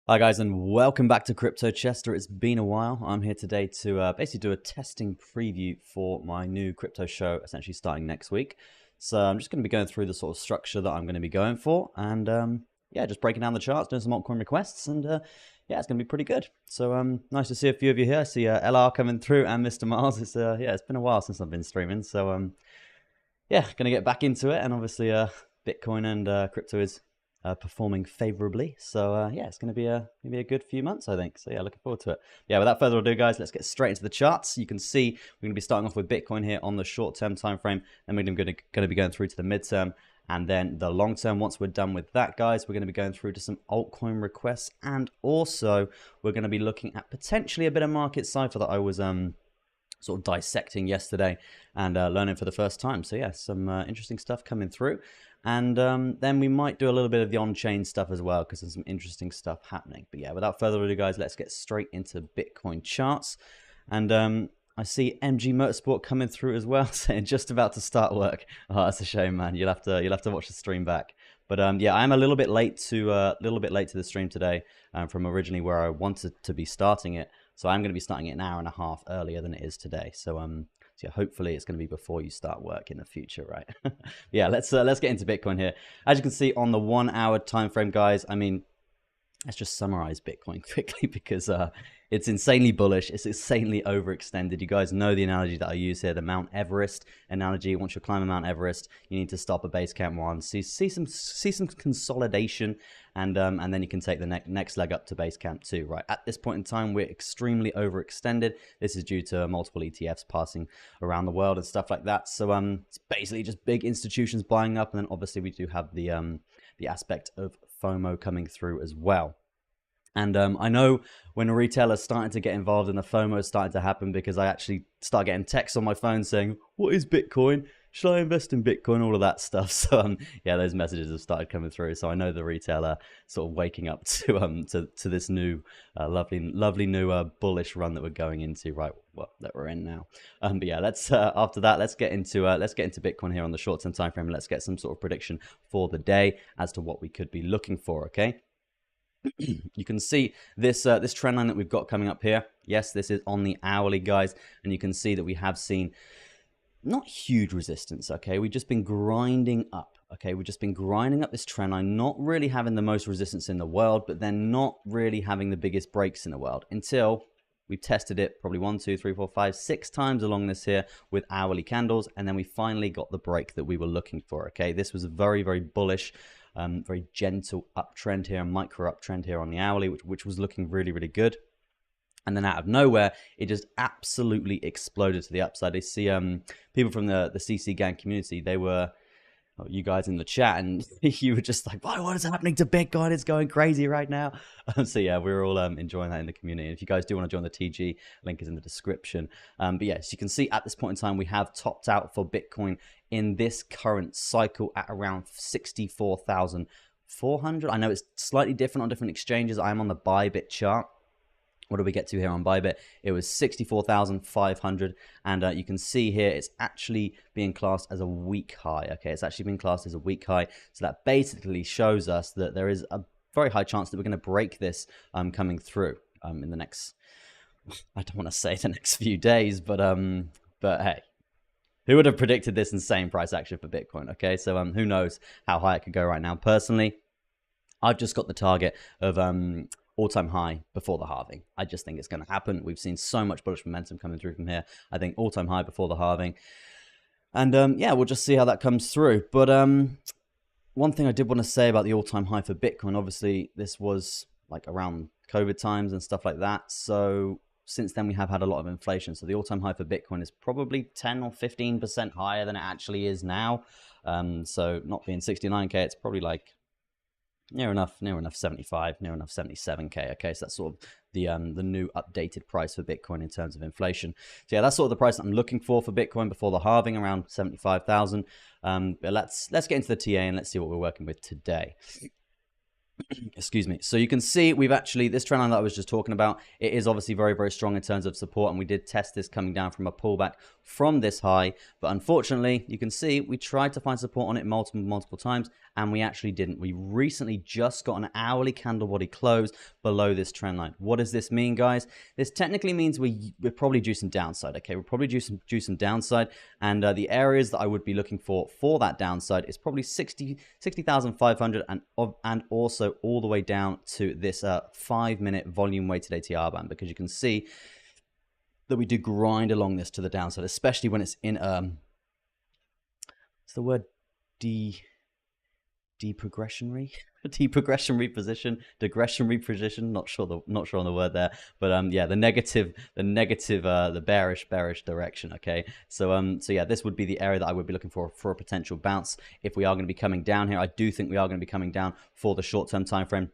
Hi guys, and welcome back to cryptochesterg. It's been a while. I'm here today to basically do a testing preview for my new crypto show, essentially starting next week. So I'm just going to be going through the sort of structure that I'm going to be going for, and yeah, just breaking down the charts, doing some altcoin requests, and yeah, it's going to be pretty good. So nice to see a few of you here. I see LR coming through and Mr. Mars. It's yeah, it's been a while since I've been streaming, so yeah, going to get back into it, and obviously Bitcoin and crypto is performing favorably. So yeah, it's going to be a good few months, I think. So yeah, looking forward to it. Yeah, without further ado, guys, let's get straight into the charts. You can see we're going to be starting off with Bitcoin here on the short-term time frame, and we're going to be going through to the mid-term, and then the long-term. Once we're done with that, guys, we're going to be going through to some altcoin requests, and also we're going to be looking at potentially a bit of market cipher that I was sort of dissecting yesterday and learning for the first time. So yeah, some interesting stuff coming through. And then we might do a little bit of the on-chain stuff as well, because there's some interesting stuff happening. But yeah, without further ado, guys, let's get straight into Bitcoin charts. And I see MG Motorsport coming through as well, saying just about to start work. Oh, that's a shame, man. You'll have to watch the stream back. But yeah, I'm a little bit late to the stream today from originally where I wanted to be starting it. So I'm going to be starting it an hour and a half earlier than it is today. So so yeah, hopefully it's going to be before you start work in the future, right? Yeah, let's get into Bitcoin here. As you can see on the 1 hour time frame, guys, I mean, let's just summarize Bitcoin quickly because it's insanely bullish. It's insanely overextended. You guys know the analogy that I use here, the Mount Everest analogy. Once you're climbing Mount Everest, you need to stop at base camp 1, see some consolidation, and then you can take the next leg up to base camp 2. Right at this point in time, we're extremely overextended. This is due to multiple ETFs passing around the world and stuff like that. So it's basically just big institutions buying up, and then obviously we do have the aspect of FOMO coming through as well. And I know when a retailer's starting to get involved and the FOMO is starting to happen, because I actually start getting texts on my phone saying, what is Bitcoin? Should I invest in Bitcoin? All of that stuff. So yeah, those messages have started coming through. So I know the retailer sort of waking up to this new lovely new bullish run that we're going into, right? Well, that we're in now. But yeah, let's after that, let's get into Bitcoin here on the short-term time frame. And let's get some sort of prediction for the day as to what we could be looking for. Okay. You can see this this trend line that we've got coming up here. Yes, this is on the hourly, guys, and you can see that we have seen not huge resistance. Okay, we've just been grinding up. Okay, we've just been grinding up this trend line, not really having the most resistance in the world, but then not really having the biggest breaks in the world until we've tested it probably 1, 2, 3, 4, 5, 6 times along this here with hourly candles, and then we finally got the break that we were looking for. Okay, this was a very, very bullish, very gentle uptrend here, a micro uptrend here on the hourly, which was looking really, really good. And then out of nowhere, it just absolutely exploded to the upside. I see people from the CC Gang community, they were, you guys in the chat, and you were just like, what is happening to Bitcoin? It's going crazy right now. So yeah, we were all enjoying that in the community. And if you guys do want to join the TG, link is in the description. But yeah, so you can see at this point in time, we have topped out for Bitcoin in this current cycle at around 64,400. I know it's slightly different on different exchanges. I'm on the Bybit chart. What do we get to here on Bybit? It was 64,500, and you can see here it's actually being classed as a week high. Okay, it's actually been classed as a week high, so that basically shows us that there is a very high chance that we're going to break this coming through in the next, I don't want to say the next few days, but hey, who would have predicted this insane price action for Bitcoin? Okay, so who knows how high it could go right now. Personally, I've just got the target of all-time high before the halving. I just think it's going to happen. We've seen so much bullish momentum coming through from here. I think all-time high before the halving. And yeah, we'll just see how that comes through. But one thing I did want to say about the all-time high for Bitcoin, obviously this was like around COVID times and stuff like that. So since then we have had a lot of inflation. So the all-time high for Bitcoin is probably 10 or 15% higher than it actually is now. So not being 69K, it's probably like near enough 75, near enough 77K. Okay, so that's sort of the new updated price for Bitcoin in terms of inflation. So yeah, that's sort of the price that I'm looking for Bitcoin before the halving, around 75,000. But let's get into the TA and let's see what we're working with today. Excuse me. So you can see we've actually, this trend line that I was just talking about, it is obviously very, very strong in terms of support. And we did test this coming down from a pullback from this high. But unfortunately, you can see we tried to find support on it multiple times, and we actually didn't. We recently just got an hourly candle body close below this trend line. What does this mean, guys? This technically means we're probably due some downside. Okay, we're probably due some downside. And the areas that I would be looking for that downside is probably 60,500 and also all the way down to this 5-minute volume weighted ATR band, because you can see that we do grind along this to the downside, especially when it's in what's the word, deprogressionary position, digressionary position, not sure on the word there, but yeah, the bearish direction. Okay, so yeah, this would be the area that I would be looking for a potential bounce if we are going to be coming down here. I do think we are going to be coming down for the short-term time frame.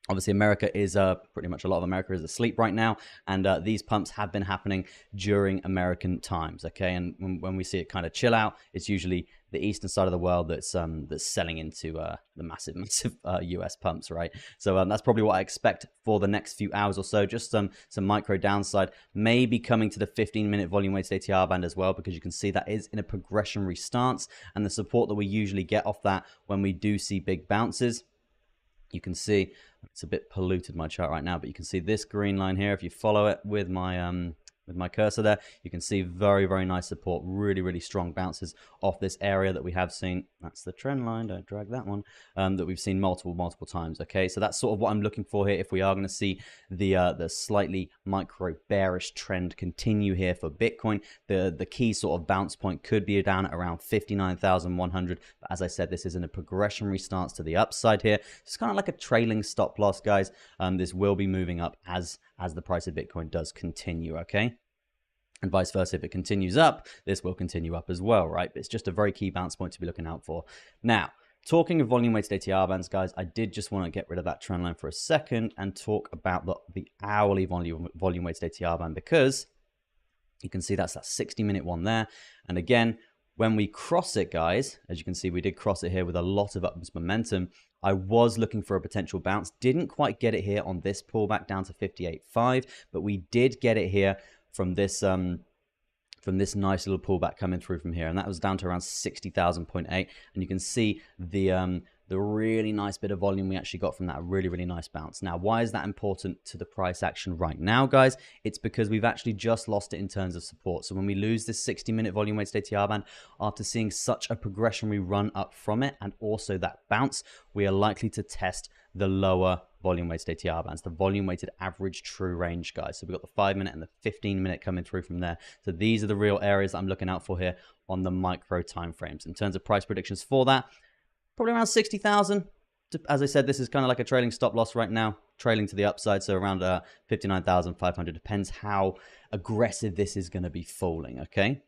Obviously, America is pretty much a lot of America is asleep right now, and these pumps have been happening during American times. Okay, and when we see it kind of chill out, it's usually the eastern side of the world that's selling into the massive US pumps, right? So that's probably what I expect for the next few hours or so. Just some micro downside, maybe coming to the 15-minute volume weighted ATR band as well, because you can see that is in a progressionary stance, and the support that we usually get off that when we do see big bounces. You can see it's a bit polluted, my chart right now, but you can see this green line here. If you follow it with my cursor there, you can see very, very nice support, really strong bounces off this area that we have seen. That's the trend line, don't drag that one, that we've seen multiple times. Okay, so that's sort of what I'm looking for here if we are going to see the slightly micro bearish trend continue here for Bitcoin. The key sort of bounce point could be down at around 59,100, but as I said, this is in a progressionary stance to the upside here. It's kind of like a trailing stop loss, guys. This will be moving up as the price of Bitcoin does continue. Okay, and vice versa, if it continues up, this will continue up as well, right? But it's just a very key bounce point to be looking out for. Now, talking of volume weighted ATR bands, guys, I did just want to get rid of that trend line for a second and talk about the hourly volume weighted ATR band, because you can see that's that 60-minute one there. And again, when we cross it, guys, as you can see, we did cross it here with a lot of upwards momentum. I was looking for a potential bounce. Didn't quite get it here on this pullback down to 58.5, but we did get it here from this nice little pullback coming through from here, and that was down to around 60,000.8. And you can see the really nice bit of volume we actually got from that really nice bounce. Now, why is that important to the price action right now, guys? It's because we've actually just lost it in terms of support. So when we lose this 60-minute volume weighted ATR band after seeing such a progressionary run up from it and also that bounce, we are likely to test the lower volume weighted ATR bands, the volume weighted average true range, guys. So we've got the 5-minute and the 15-minute coming through from there. So these are the real areas that I'm looking out for here on the micro time frames. In terms of price predictions for that, probably around 60,000. As I said, this is kind of like a trailing stop loss right now, trailing to the upside. So around 59,500, depends how aggressive this is going to be falling. Okay.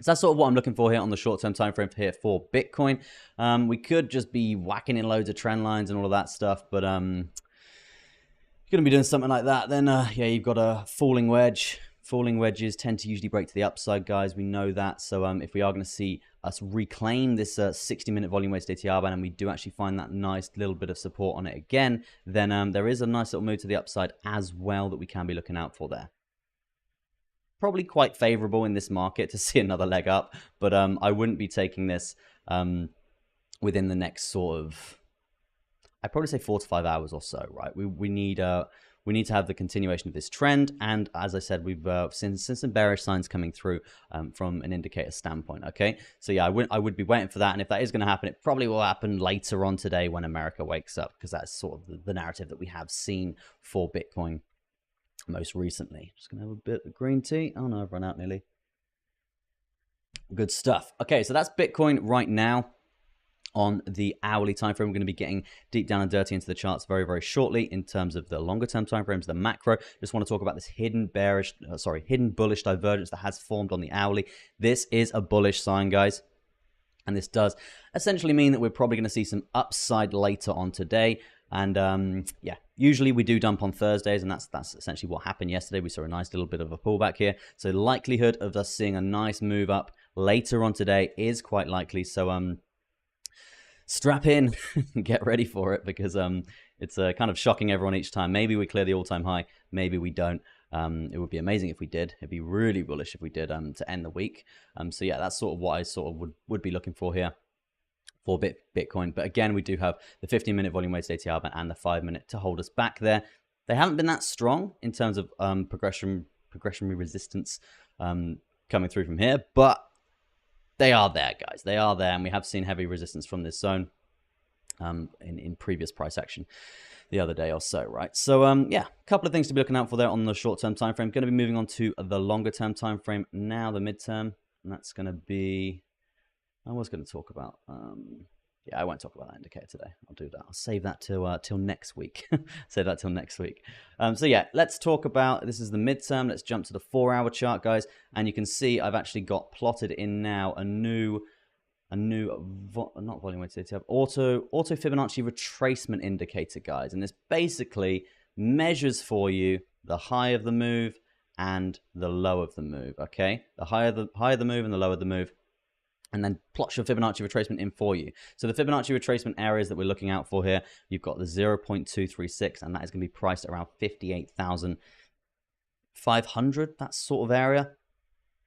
So that's sort of what I'm looking for here on the short-term time frame here for Bitcoin. We could just be whacking in loads of trend lines and all of that stuff, but you're going to be doing something like that, then yeah, you've got a falling wedge. Falling wedges tend to usually break to the upside, guys. We know that. So if we are going to see us reclaim this 60-minute volume weighted ATR band, and we do actually find that nice little bit of support on it again, then there is a nice little move to the upside as well that we can be looking out for there. Probably quite favorable in this market to see another leg up, but I wouldn't be taking this within the next sort of, I'd probably say 4 to 5 hours or so, right? We need to have the continuation of this trend, and as I said, we've seen some bearish signs coming through from an indicator standpoint. Okay, so yeah, I would be waiting for that, and if that is going to happen, it probably will happen later on today when America wakes up, because that's sort of the narrative that we have seen for Bitcoin most recently. Just gonna have a bit of green tea. Oh no, I've run out nearly. Good stuff. Okay, so that's Bitcoin right now on the hourly time frame. We're going to be getting deep down and dirty into the charts very shortly in terms of the longer term time frames, the macro. Just want to talk about this hidden bullish divergence that has formed on the hourly. This is a bullish sign, guys. And this does essentially mean that we're probably going to see some upside later on today. And yeah, usually we do dump on Thursdays, and that's essentially what happened yesterday. We saw a nice little bit of a pullback here. So the likelihood of us seeing a nice move up later on today is quite likely. So strap in, get ready for it, because it's kind of shocking everyone each time. Maybe we clear the all-time high, maybe we don't. It would be amazing if we did. It'd be really bullish if we did to end the week. So yeah, that's sort of what I sort of would be looking for here for Bitcoin. But again, we do have the 15-minute volume weighted ATR band and the 5-minute to hold us back there. They haven't been that strong in terms of progressionary resistance coming through from here, but they are there, guys. They are there, and we have seen heavy resistance from this zone in previous price action the other day or so, right? So yeah, a couple of things to be looking out for there on the short-term time frame. Going to be moving on to the longer-term time frame now, the midterm, and that's going to be. I was going to talk about. Yeah, I won't talk about that indicator today. I'll do that. I'll save that till next week. Save that till next week. So yeah, let's talk about. This is the midterm. Let's jump to the 4-hour chart, guys, and you can see I've actually got plotted in now a new not volume weighted ATR, auto Fibonacci retracement indicator, guys, and this basically measures for you the high of the move and the low of the move. Okay, the higher the move and the lower the move, and then plots your Fibonacci retracement in for you. So the Fibonacci retracement areas that we're looking out for here, you've got the 0.236, and that is going to be priced around 58,500, that sort of area.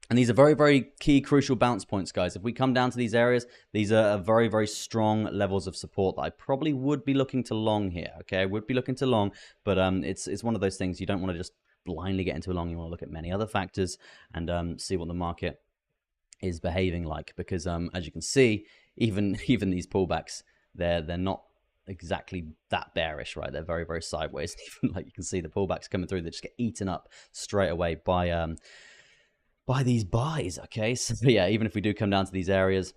And these are very, very key, crucial bounce points, guys. If we come down to these areas, these are very, very strong levels of support that I probably would be looking to long here. Okay, I would be looking to long, but it's one of those things you don't want to just blindly get into a long. You want to look at many other factors and see what the market is behaving like, because as you can see, even these pullbacks, they're not exactly that bearish, right? They're very, very sideways. Even like you can see the pullbacks coming through, they just get eaten up straight away by these buys. Okay, so yeah, even if we do come down to these areas,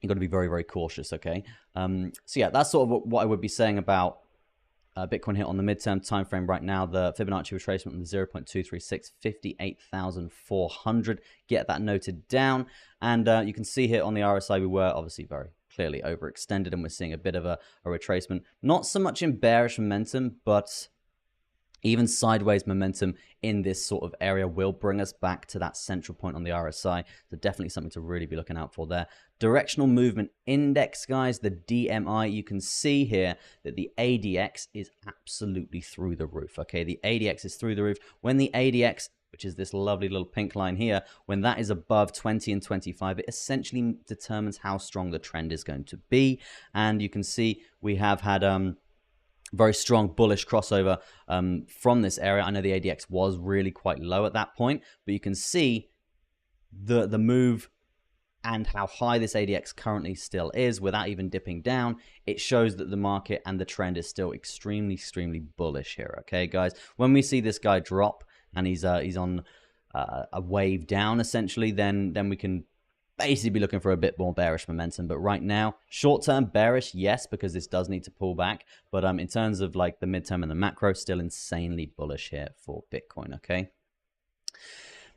you've got to be very, very cautious. Okay, so yeah, that's sort of what I would be saying about Bitcoin here on the midterm time frame right now. The Fibonacci retracement on the 0.236, 58,400. Get that noted down. And you can see here on the RSI, we were obviously very clearly overextended, and we're seeing a bit of a retracement. Not so much in bearish momentum, but even sideways momentum in this sort of area will bring us back to that central point on the RSI. So definitely something to really be looking out for there. Directional movement index, guys, the DMI, you can see here that the ADX is absolutely through the roof. Okay, the ADX is through the roof. When the ADX, which is this lovely little pink line here, when that is above 20 and 25, it essentially determines how strong the trend is going to be. And you can see we have had very strong bullish crossover from this area. I know the ADX was really quite low at that point, but you can see the move and how high this ADX currently still is without even dipping down. It shows that the market and the trend is still extremely, extremely bullish here. Okay, guys, when we see this guy drop and he's on a wave down, essentially, then we can basically be looking for a bit more bearish momentum. But right now, short-term bearish, yes, because this does need to pull back. But in terms of like the midterm and the macro, still insanely bullish here for Bitcoin, okay?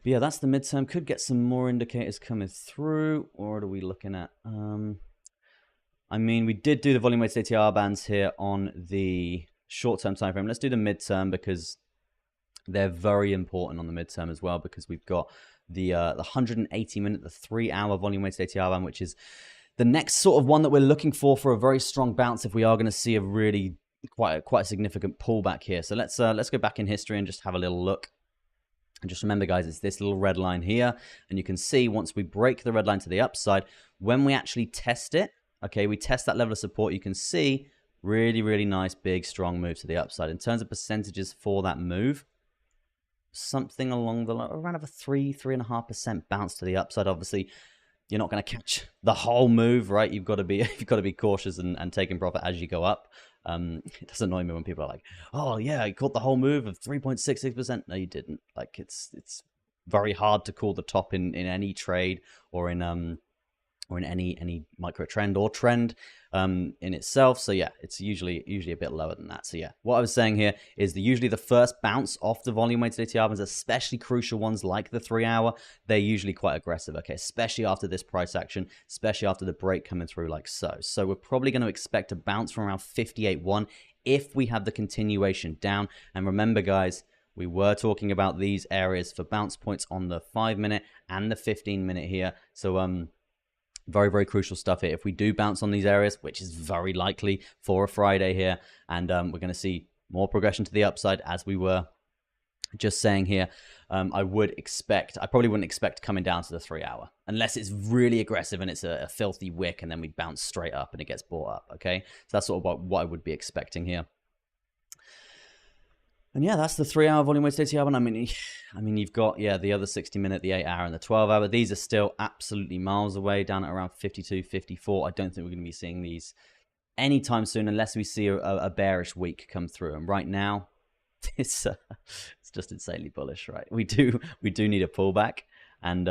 But yeah, that's the midterm. Could get some more indicators coming through. What are we looking at? I mean, we did do the volume weighted ATR bands here on the short-term time frame. Let's do the midterm, because they're very important on the midterm as well, because we've got the 180-minute, the 3-hour volume weighted ATR band, which is the next sort of one that we're looking for a very strong bounce if we are going to see a really quite a significant pullback here. So let's go back in history and just have a little look. And just remember, guys, it's this little red line here, and you can see once we break the red line to the upside, when we actually test it, okay, we test that level of support, you can see really, really nice, big, strong move to the upside. In terms of percentages for that move, something along the around of a 3.5% bounce to the upside. Obviously, you're not going to catch the whole move, right? You've got to be cautious and taking profit as you go up. It does annoy me when people are like, "Oh yeah, you caught the whole move of 3.66%." No, you didn't. Like it's very hard to call the top in any trade or in any micro trend or trend in itself. So yeah, it's usually a bit lower than that. So yeah, what I was saying here is usually the first bounce off the volume weighted ATR bands, especially crucial ones like the 3-hour, they're usually quite aggressive. Okay, especially after this price action, especially after the break coming through like so. So we're probably going to expect a bounce from around 58.1 if we have the continuation down. And remember, guys, we were talking about these areas for bounce points on the 5-minute and the 15-minute here. So Very, very crucial stuff here. If we do bounce on these areas, which is very likely for a Friday here, and we're going to see more progression to the upside, as we were just saying here, I probably wouldn't expect coming down to the 3 hour unless it's really aggressive and it's a filthy wick, and then we bounce straight up and it gets bought up. Okay, so that's sort of what I would be expecting here. And yeah, that's the 3 hour volume weighted ATR. I mean, you've got, yeah, the other 60-minute, the 8 hour, and the 12 hour. These are still absolutely miles away, down at around 52, 54. I don't think we're going to be seeing these anytime soon unless we see a bearish week come through. And right now, it's just insanely bullish, right? We do need a pullback, and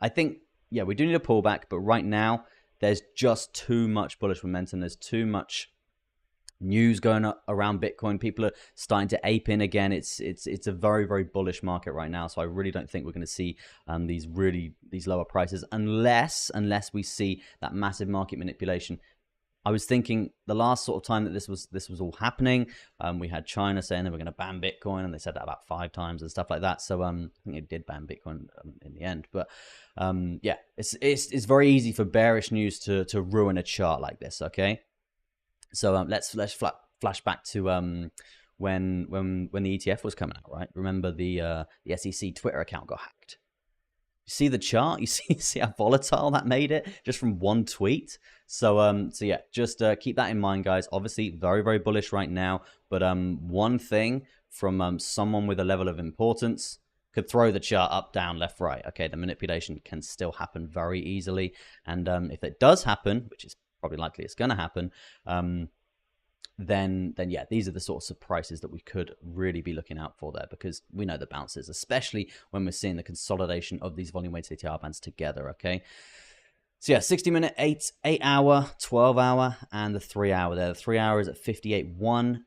I think, yeah, we do need a pullback. But right now, there's just too much bullish momentum. There's too much news going around Bitcoin. People are starting to ape in again. It's a very, very bullish market right now. So I really don't think we're going to see these lower prices unless we see that massive market manipulation. I was thinking the last sort of time that this was all happening, we had China saying they were going to ban Bitcoin, and they said that about 5 times and stuff like that. So I think it did ban Bitcoin in the end. But yeah, it's very easy for bearish news to ruin a chart like this. Okay. So let's flash back to when the ETF was coming out, right? Remember the SEC Twitter account got hacked. You see the chart? You see how volatile that made it just from one tweet. So yeah, just keep that in mind, guys. Obviously, very, very bullish right now. But one thing from someone with a level of importance could throw the chart up, down, left, right. Okay, the manipulation can still happen very easily. And if it does happen, which is probably likely it's going to happen, then yeah, these are the sorts of prices that we could really be looking out for there, because we know the bounces, especially when we're seeing the consolidation of these volume weighted ATR bands together. Okay, so yeah, 60-minute, 8 hour, 12 hour, and the 3 hour there. The 3 hour is at 58.1,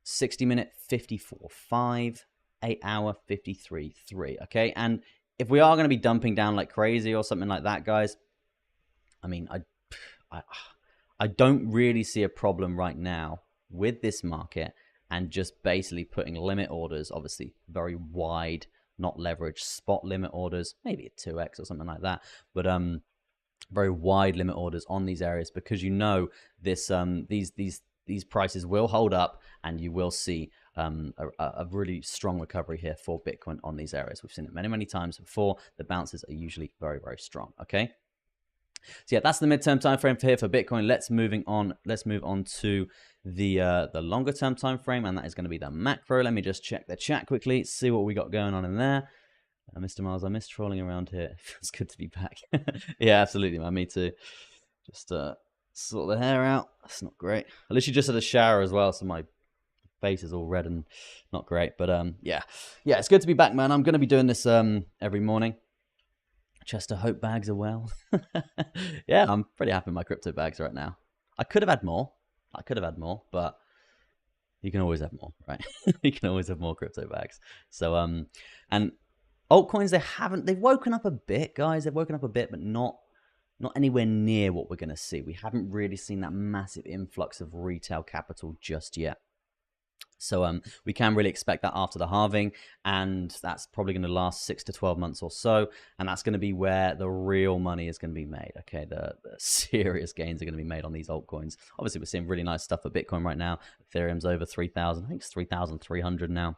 60-minute 54.5, 8 hour 53.3. Okay, and if we are going to be dumping down like crazy or something like that, guys, I mean, I don't really see a problem right now with this market and just basically putting limit orders, obviously very wide, not leveraged spot limit orders, maybe a 2x or something like that, but very wide limit orders on these areas, because you know this these prices will hold up, and you will see a really strong recovery here for Bitcoin on these areas. We've seen it many times before. The bounces are usually very, very strong. Okay. So yeah, that's the midterm time frame for Bitcoin. Let's move on to the longer term time frame, and that is going to be the macro. Let me just check the chat quickly, see what we got going on in there. Mr. Miles, I miss trolling around here. It feels good to be back. Yeah, absolutely, man. Me too. Just sort the hair out. That's not great. I literally just had a shower as well, so my face is all red and not great. But yeah, it's good to be back, man. I'm going to be doing this every morning. Chester, hope bags are well. Yeah, I'm pretty happy with my crypto bags right now. I could have had more, but you can always have more, right? You can always have more crypto bags. So and altcoins, they've woken up a bit, guys. They've woken up a bit, but not anywhere near what we're going to see. We haven't really seen that massive influx of retail capital just yet. So we can really expect that after the halving, and that's probably going to last 6 to 12 months or so, and that's going to be where the real money is going to be made. Okay, the serious gains are going to be made on these altcoins. Obviously, we're seeing really nice stuff for Bitcoin right now. Ethereum's over 3,000. I think it's 3,300 now.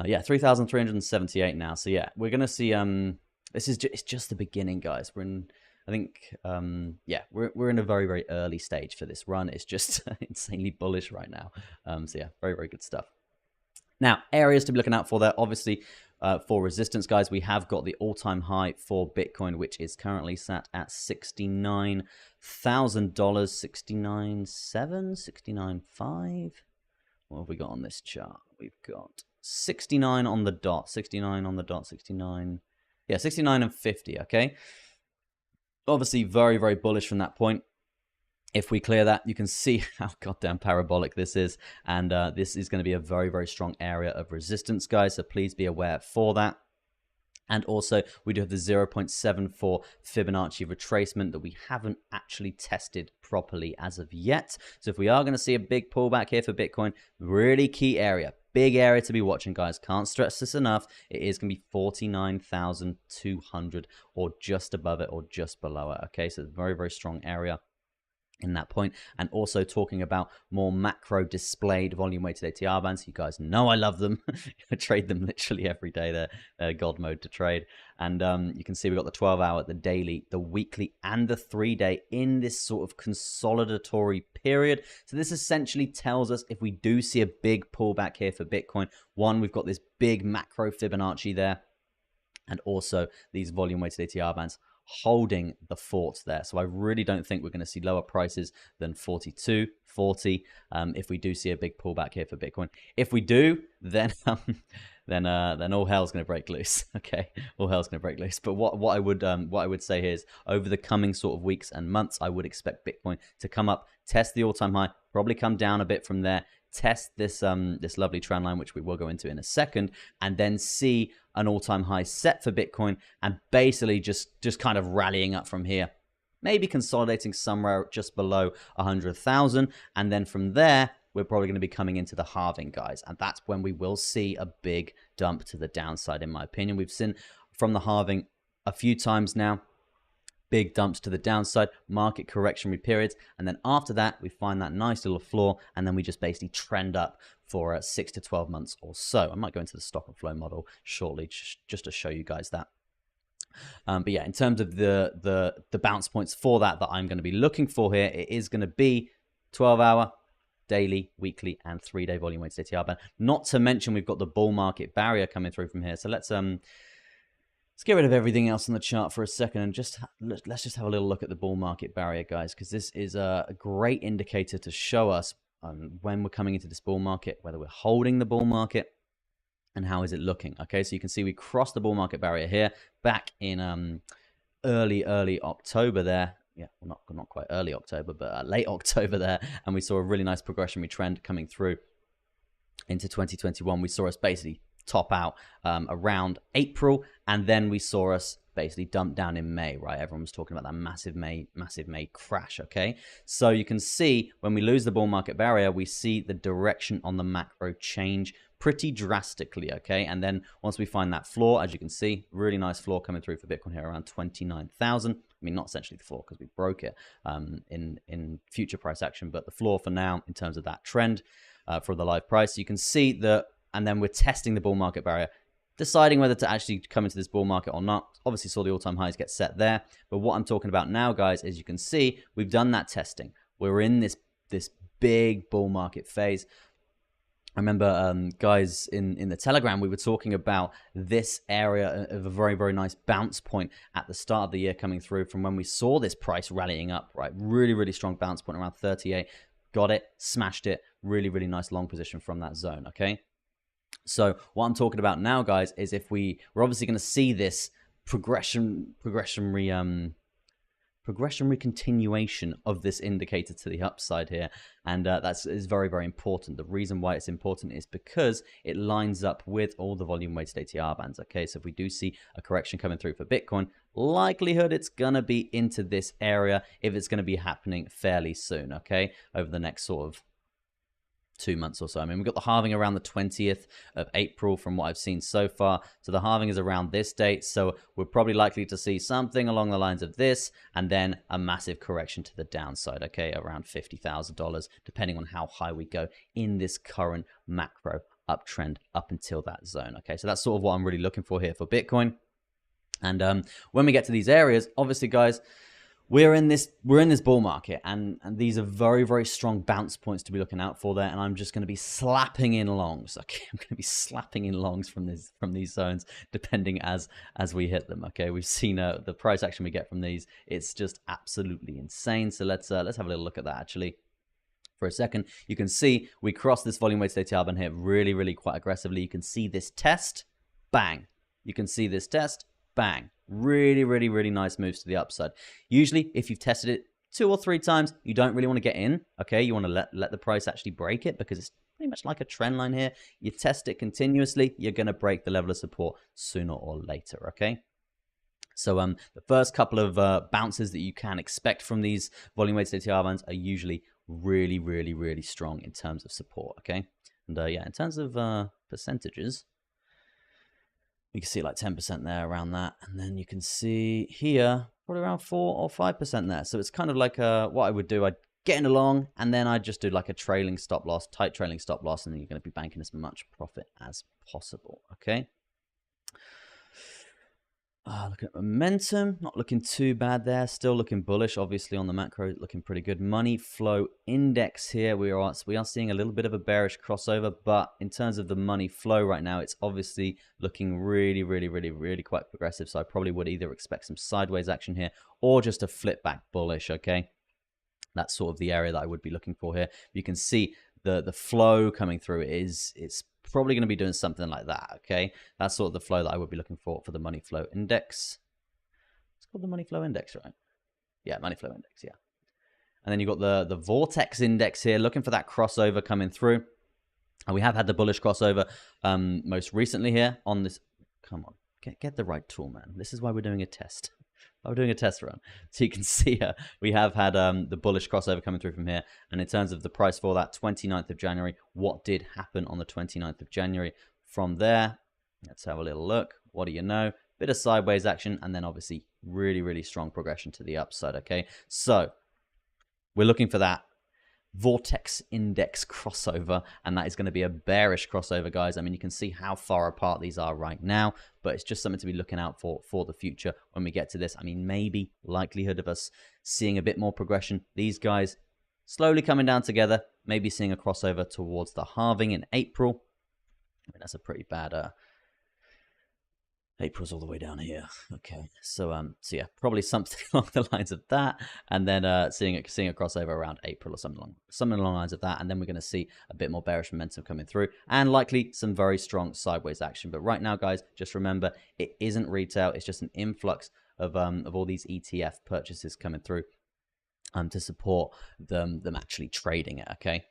Yeah, 3,378 now. So yeah, we're going to see. It's just the beginning, guys. I think, yeah, we're in a very, very early stage for this run. It's just insanely bullish right now. So yeah, very, very good stuff. Now, areas to be looking out for there, obviously, for resistance, guys, we have got the all-time high for Bitcoin, which is currently sat at $69,000, 69.7, 69.5. What have we got on this chart? We've got 69 on the dot, 69 on the dot, 69. Yeah, 69 and 50, okay? Obviously, very, very bullish from that point. If we clear that, you can see how goddamn parabolic this is. And this is going to be a very, very strong area of resistance, guys. So please be aware for that. And also, we do have the 0.74 Fibonacci retracement that we haven't actually tested properly as of yet. So if we are going to see a big pullback here for Bitcoin, really key area, big area to be watching, guys. Can't stress this enough. It is going to be 49,200 or just above it or just below it. Okay, so it's a very, very strong area in that point. And also talking about more macro displayed volume weighted ATR bands. You guys know I love them. I trade them literally every day. They're god mode to trade. And you can see we've got the 12-hour, the daily, the weekly, and the 3-day in this sort of consolidatory period. So this essentially tells us if we do see a big pullback here for Bitcoin, one, we've got this big macro Fibonacci there, and also these volume weighted ATR bands holding the fort there. So I really don't think we're going to see lower prices than 42, 40 if we do see a big pullback here for Bitcoin. If we do, then then all hell's going to break loose. Okay, all hell's going to break loose. But what I would say here is over the coming sort of weeks and months, I would expect Bitcoin to come up, test the all-time high, probably come down a bit from there, test this this lovely trend line, which we will go into in a second, and then see an all-time high set for Bitcoin, and basically just kind of rallying up from here, maybe consolidating somewhere just below 100,000, and then from there we're probably going to be coming into the halving, guys, and that's when we will see a big dump to the downside. In my opinion, we've seen from the halving a few times now, big dumps to the downside, market correctionary periods, and then after that we find that nice little floor, and then we just basically trend up for 6 to 12 months or so. I might go into the stock and flow model shortly just to show you guys that. But yeah, in terms of the bounce points for that I'm going to be looking for here, it is going to be 12-hour, daily, weekly, and 3-day volume weighted ATR band. Not to mention we've got the bull market barrier coming through from here. So let's get rid of everything else on the chart for a second and let's just have a little look at the bull market barrier, guys, because this is a great indicator to show us when we're coming into this bull market, whether we're holding the bull market and how is it looking. Okay, so you can see we crossed the bull market barrier here back in early October there. Yeah, well, not quite early October, but late October there, and we saw a really nice progressionary trend coming through into 2021. We saw us basically top out around April, and then we saw us basically dump down in May, right? Everyone was talking about that massive May crash, okay? So you can see when we lose the bull market barrier, we see the direction on the macro change pretty drastically, okay? And then once we find that floor, as you can see, really nice floor coming through for Bitcoin here around 29,000. I mean, not essentially the floor because we broke it in future price action, but the floor for now in terms of that trend for the live price, you can see that. And then we're testing the bull market barrier, deciding whether to actually come into this bull market or not. Obviously saw the all-time highs get set there. But what I'm talking about now, guys, as you can see, we've done that testing. We're in this big bull market phase. I remember, guys, in the Telegram, we were talking about this area of a very, very nice bounce point at the start of the year coming through from when we saw this price rallying up, right? Really, really strong bounce point around 38. Got it, smashed it. Really, really nice long position from that zone, okay? So what I'm talking about now, guys, is if we're obviously going to see this progressionary continuation of this indicator to the upside here, and that is very, very important. The reason why it's important is because it lines up with all the volume weighted ATR bands. Okay, so if we do see a correction coming through for Bitcoin, likelihood it's gonna be into this area if it's going to be happening fairly soon. Okay, over the next sort of 2 months or so. I mean, we've got the halving around the 20th of April from what I've seen so far. So the halving is around this date. So we're probably likely to see something along the lines of this and then a massive correction to the downside, okay, around $50,000, depending on how high we go in this current macro uptrend up until that zone. Okay, so that's sort of what I'm really looking for here for Bitcoin. And when we get to these areas, obviously, guys, we're in this bull market, and these are very, very strong bounce points to be looking out for there. And I'm just going to be slapping in longs. Okay, I'm going to be slapping in longs from these zones, depending as we hit them. Okay, we've seen the price action we get from these. It's just absolutely insane. So let's have a little look at that actually. For a second, you can see we crossed this volume weighted ATR band here really, really quite aggressively. You can see this test, bang. You can see this test, bang. Really, really, really nice moves to the upside. Usually, if you've tested it 2 or 3 times, you don't really want to get in. Okay, you want to let the price actually break it because it's pretty much like a trend line here. You test it continuously, you're going to break the level of support sooner or later. Okay. So the first couple of bounces that you can expect from these volume weighted ATR bands are usually really, really, really strong in terms of support. Okay. And yeah, in terms of percentages, you can see like 10% there around that. And then you can see here, probably around 4 or 5% there. So it's kind of like what I would do. I'd get in along, and then I'd just do like a trailing stop loss, tight trailing stop loss, and then you're going to be banking as much profit as possible. Okay. Looking at momentum, not looking too bad there. Still looking bullish, obviously, on the macro, looking pretty good. Money flow index here, we are seeing a little bit of a bearish crossover, but in terms of the money flow right now, it's obviously looking really quite progressive. So I probably would either expect some sideways action here or just a flip back bullish. Okay, that's sort of the area that I would be looking for here. You can see the flow coming through it's probably going to be doing something like that. Okay, that's sort of the flow that I would be looking for the money flow index. It's called the money flow index, right? Yeah, money flow index. Yeah, and then you've got the vortex index here, looking for that crossover coming through. And we have had the bullish crossover most recently here on this. Come on, get the right tool, man. This is why we're doing a test. We're doing a test run. So you can see we have had the bullish crossover coming through from here. And in terms of the price for that 29th of January, what did happen on the 29th of January? From there, let's have a little look. What do you know? Bit of sideways action, and then obviously really strong progression to the upside. Okay, so we're looking for that vortex index crossover, and that is going to be a bearish crossover, guys. I mean, you can see how far apart these are right now, but it's just something to be looking out for the future when we get to this. I mean, maybe likelihood of us seeing a bit more progression. These guys slowly coming down together, maybe seeing a crossover towards the halving in April. I mean, that's a pretty bad April's all the way down here. Okay, so yeah, probably something along the lines of that, and then seeing a crossover around April or something along the lines of that, and then we're going to see a bit more bearish momentum coming through, and likely some very strong sideways action. But right now, guys, just remember, it isn't retail; it's just an influx of all these ETF purchases coming through to support them actually trading it. Okay.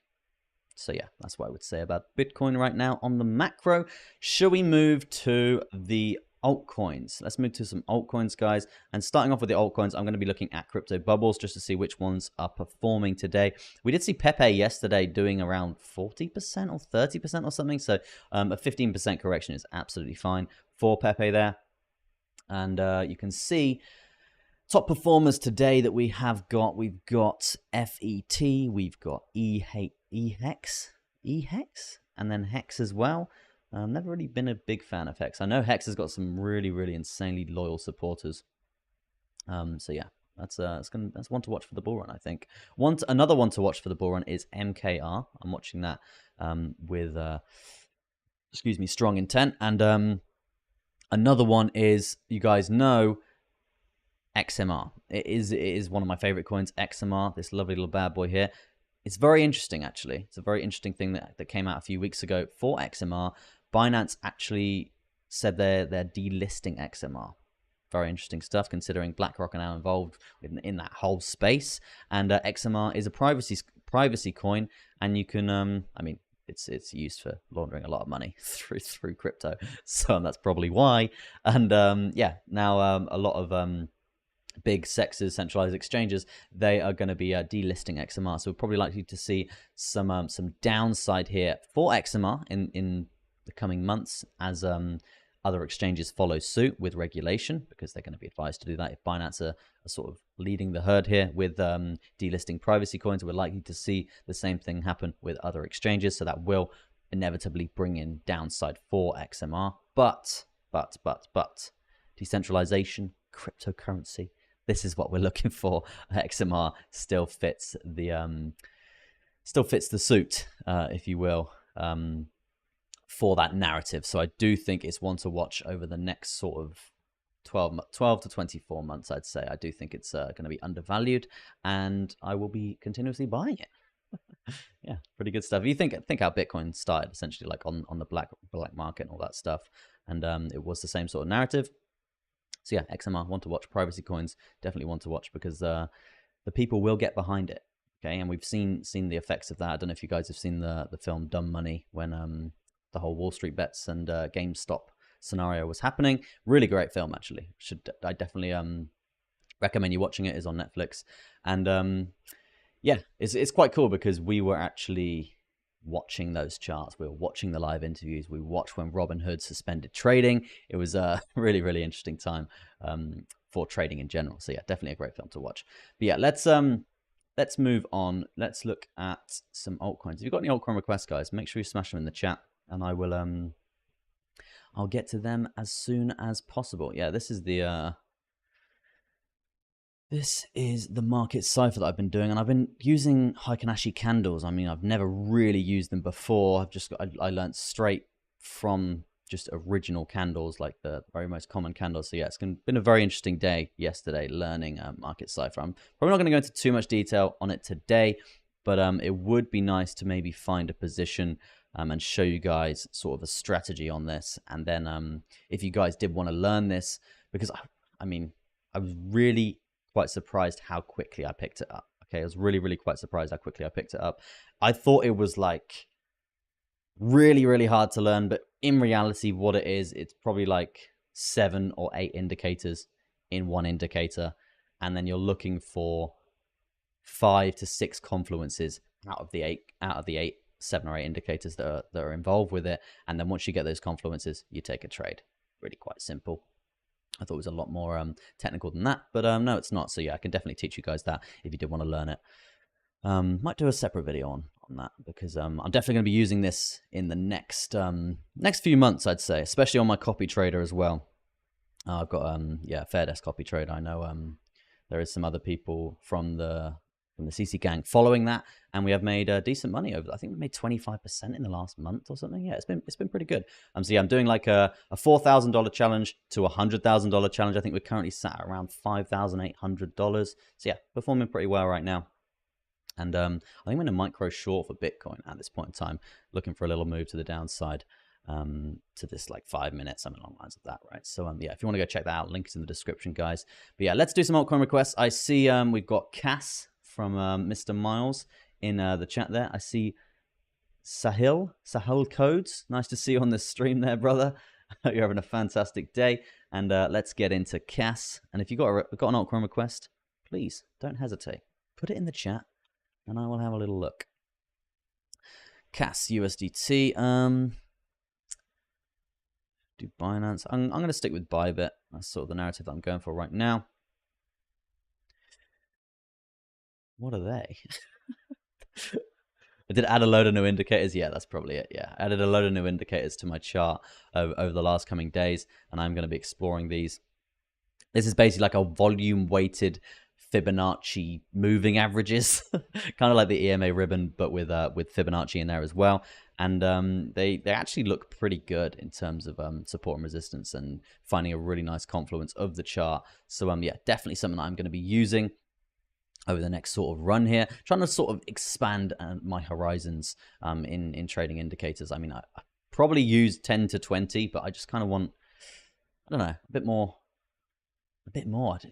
So yeah, that's what I would say about Bitcoin right now on the macro. Shall we move to the altcoins? Let's move to some altcoins, guys. And starting off with the altcoins, I'm going to be looking at crypto bubbles just to see which ones are performing today. We did see Pepe yesterday doing around 40% or 30% or something. So a 15% correction is absolutely fine for Pepe there. And you can see top performers today that we've got FET, we've got EHEX, and then Hex as well. Never really been a big fan of Hex. I know Hex has got some really insanely loyal supporters. So yeah, that's one to watch for the bull run, I think. Another one to watch for the bull run is MKR. I'm watching that with strong intent. And another one is, you guys know, XMR. It is one of my favorite coins, XMR, this lovely little bad boy here. It's very interesting, actually. It's a very interesting thing that came out a few weeks ago for XMR. Binance actually said they're delisting XMR. Very interesting stuff, considering BlackRock are now involved in that whole space. And XMR is a privacy coin, and you can, I mean, it's used for laundering a lot of money through crypto, so that's probably why. And yeah, now a lot of big sexes, centralized exchanges, they are going to be delisting XMR. So we're probably likely to see some downside here for XMR in the coming months as other exchanges follow suit with regulation, because they're going to be advised to do that. If Binance are sort of leading the herd here with delisting privacy coins, we're likely to see the same thing happen with other exchanges. So that will inevitably bring in downside for XMR. But decentralization, cryptocurrency, this is what we're looking for. XMR still fits the suit, if you will, for that narrative. So I do think it's one to watch over the next sort of 12 to 24 months, I'd say. I do think it's going to be undervalued, and I will be continuously buying it. Yeah, pretty good stuff. You think how Bitcoin started, essentially, like on the black market and all that stuff, and it was the same sort of narrative. So yeah, XMR, one to watch. Privacy coins, definitely one to watch, because the people will get behind it. Okay, and we've seen the effects of that. I don't know if you guys have seen the film Dumb Money, when the whole Wall Street bets and GameStop scenario was happening. Really great film, actually. I definitely recommend you watching it. It's on Netflix, and yeah, it's quite cool, because we were actually watching those charts. We were watching the live interviews. We watched when Robinhood suspended trading. It was a really, really interesting time for trading in general. So yeah, definitely a great film to watch. But yeah, let's move on. Let's look at some altcoins. If you've got any altcoin requests, guys, make sure you smash them in the chat, and I will I'll get to them as soon as possible. Yeah, this is the market cipher that I've been doing, and I've been using Heikin-Ashi candles. I mean, I've never really used them before. I learned straight from just original candles, like the very most common candles. So yeah, it's been a very interesting day yesterday learning market cipher. I'm probably not going to go into too much detail on it today, but it would be nice to maybe find a position and show you guys sort of a strategy on this. And then if you guys did want to learn this, because I mean, I was really quite surprised how quickly I picked it up. Okay, I was really, really quite surprised how quickly I picked it up. I thought it was like really, really hard to learn, but in reality, what it is, it's probably like 7 or 8 indicators in one indicator, and then you're looking for 5 to 6 confluences out of the 8, 7 or 8 indicators that are involved with it. And then once you get those confluences, you take a trade. Really quite simple. I thought it was a lot more technical than that, but no, it's not. So yeah, I can definitely teach you guys that if you did want to learn it. Might do a separate video on that, because I'm definitely going to be using this in the next few months, I'd say, especially on my copy trader as well. I've got Fair Desk copy trader. I know there is some other people from the CC gang following that, and we have made decent money over. I think we made 25% in the last month or something. Yeah, it's been pretty good. So yeah, I'm doing like a $4,000 challenge to a $100,000 challenge. I think we're currently sat at around $5,800. So yeah, performing pretty well right now. And I think I'm in a micro short for Bitcoin at this point in time, looking for a little move to the downside to this like 5 minutes, something along the lines of that, right? So yeah, if you want to go check that out, link is in the description, guys. But yeah, let's do some altcoin requests. I see we've got Cass from Mr. Miles in the chat there. I see Sahil Codes. Nice to see you on this stream there, brother. You're having a fantastic day. And let's get into Cass. And if you've got an altcoin request, please don't hesitate. Put it in the chat, and I will have a little look. Cass USDT. Do Binance. I'm going to stick with Bybit. That's sort of the narrative that I'm going for right now. What are they? I did add a load of new indicators. Yeah, that's probably it. Yeah, I added a load of new indicators to my chart over the last coming days, and I'm going to be exploring these. This is basically like a volume-weighted Fibonacci moving averages, kind of like the EMA ribbon, but with Fibonacci in there as well. And they actually look pretty good in terms of support and resistance, and finding a really nice confluence of the chart. So yeah, definitely something that I'm going to be using over the next sort of run here, trying to sort of expand my horizons in trading indicators. I mean, I probably use 10 to 20, but I just kind of want, I don't know, a bit more.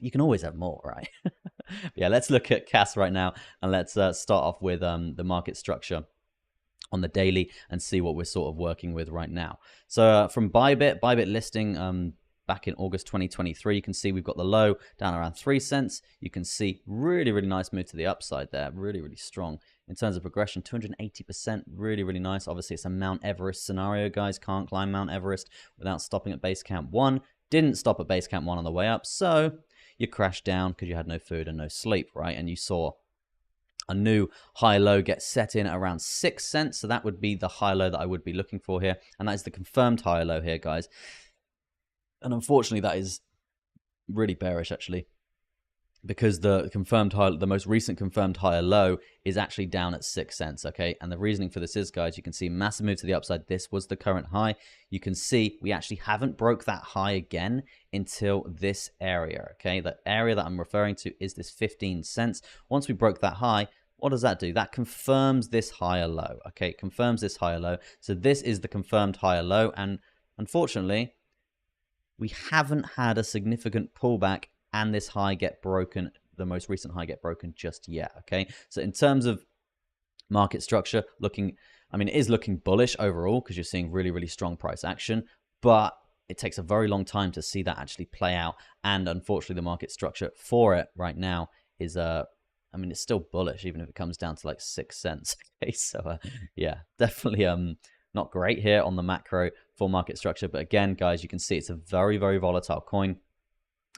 You can always have more, right? Yeah, let's look at Cass right now, and let's start off with the market structure on the daily and see what we're sort of working with right now. So from Bybit listing back in August 2023, you can see we've got the low down around 3 cents. You can see really, really nice move to the upside there. Really, really strong. In terms of progression, 280%, really, really nice. Obviously, it's a Mount Everest scenario, guys. Can't climb Mount Everest without stopping at base camp 1. Didn't stop at base camp 1 on the way up, so you crashed down because you had no food and no sleep, right? And you saw a new high low get set in at around 6 cents. So that would be the high low that I would be looking for here. And that is the confirmed high low here, guys. And unfortunately, that is really bearish, actually, because the confirmed high, the most recent confirmed higher low is actually down at 6 cents, okay? And the reasoning for this is, guys, you can see massive move to the upside. This was the current high. You can see we actually haven't broke that high again until this area, okay? The area that I'm referring to is this 15 cents. Once we broke that high, what does that do? That confirms this higher low, okay? It confirms this higher low. So this is the confirmed higher low, and unfortunately, we haven't had a significant pullback and this high get broken, the most recent high get broken just yet, okay? So in terms of market structure, it is looking bullish overall because you're seeing really, really strong price action, but it takes a very long time to see that actually play out. And unfortunately, the market structure for it right now is I mean, it's still bullish, even if it comes down to like 6 cents. Okay, so yeah, definitely not great here on the macro for market structure. But again, guys, you can see it's a very, very volatile coin.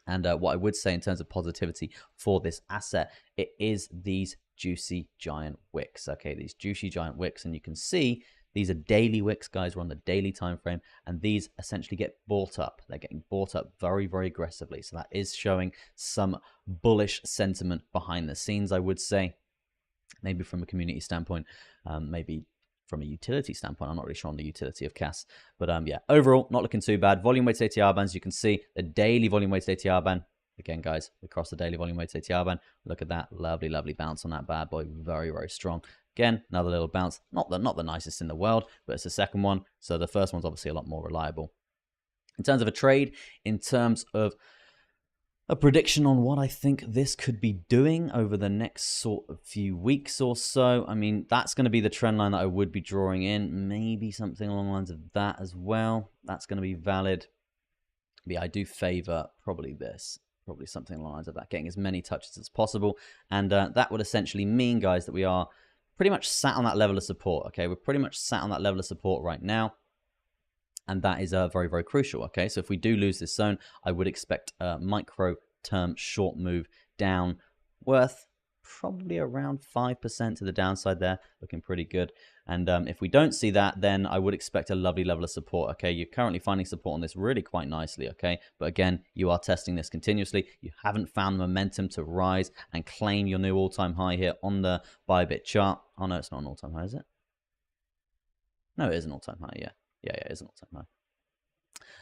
And what I would say in terms of positivity for this asset, it is these juicy giant wicks. Okay, these juicy giant wicks, and you can see these are daily wicks, guys. We're on the daily time frame, and these essentially get bought up. They're getting bought up very, very aggressively. So that is showing some bullish sentiment behind the scenes, I would say. Maybe from a community standpoint, maybe from a utility standpoint. I'm not really sure on the utility of CAS. But yeah, overall, not looking too bad. Volume weighted ATR bands, you can see the daily volume weighted ATR band. Again, guys, across the daily volume weighted ATR band. Look at that. Lovely, lovely bounce on that bad boy. Very, very strong. Again, another little bounce. Not the nicest in the world, but it's the second one. So the first one's obviously a lot more reliable. In terms of a trade, in terms of a prediction on what I think this could be doing over the next sort of few weeks or so. I mean, that's going to be the trend line that I would be drawing in. Maybe something along the lines of that as well. That's going to be valid. But yeah, I do favor probably this. Probably something along the lines of that. Getting as many touches as possible. And that would essentially mean, guys, that we are pretty much sat on that level of support. Okay, we're pretty much sat on that level of support right now. And that is very, very crucial. Okay, so if we do lose this zone, I would expect a micro term short move down worth probably around 5% to the downside there, looking pretty good. And if we don't see that, then I would expect a lovely level of support. Okay, you're currently finding support on this really quite nicely. Okay, but again, you are testing this continuously. You haven't found momentum to rise and claim your new all-time high here on the Bybit chart. Oh no, it's not an all-time high, is it? No, it is an all-time high. Yeah, it is an all-time high.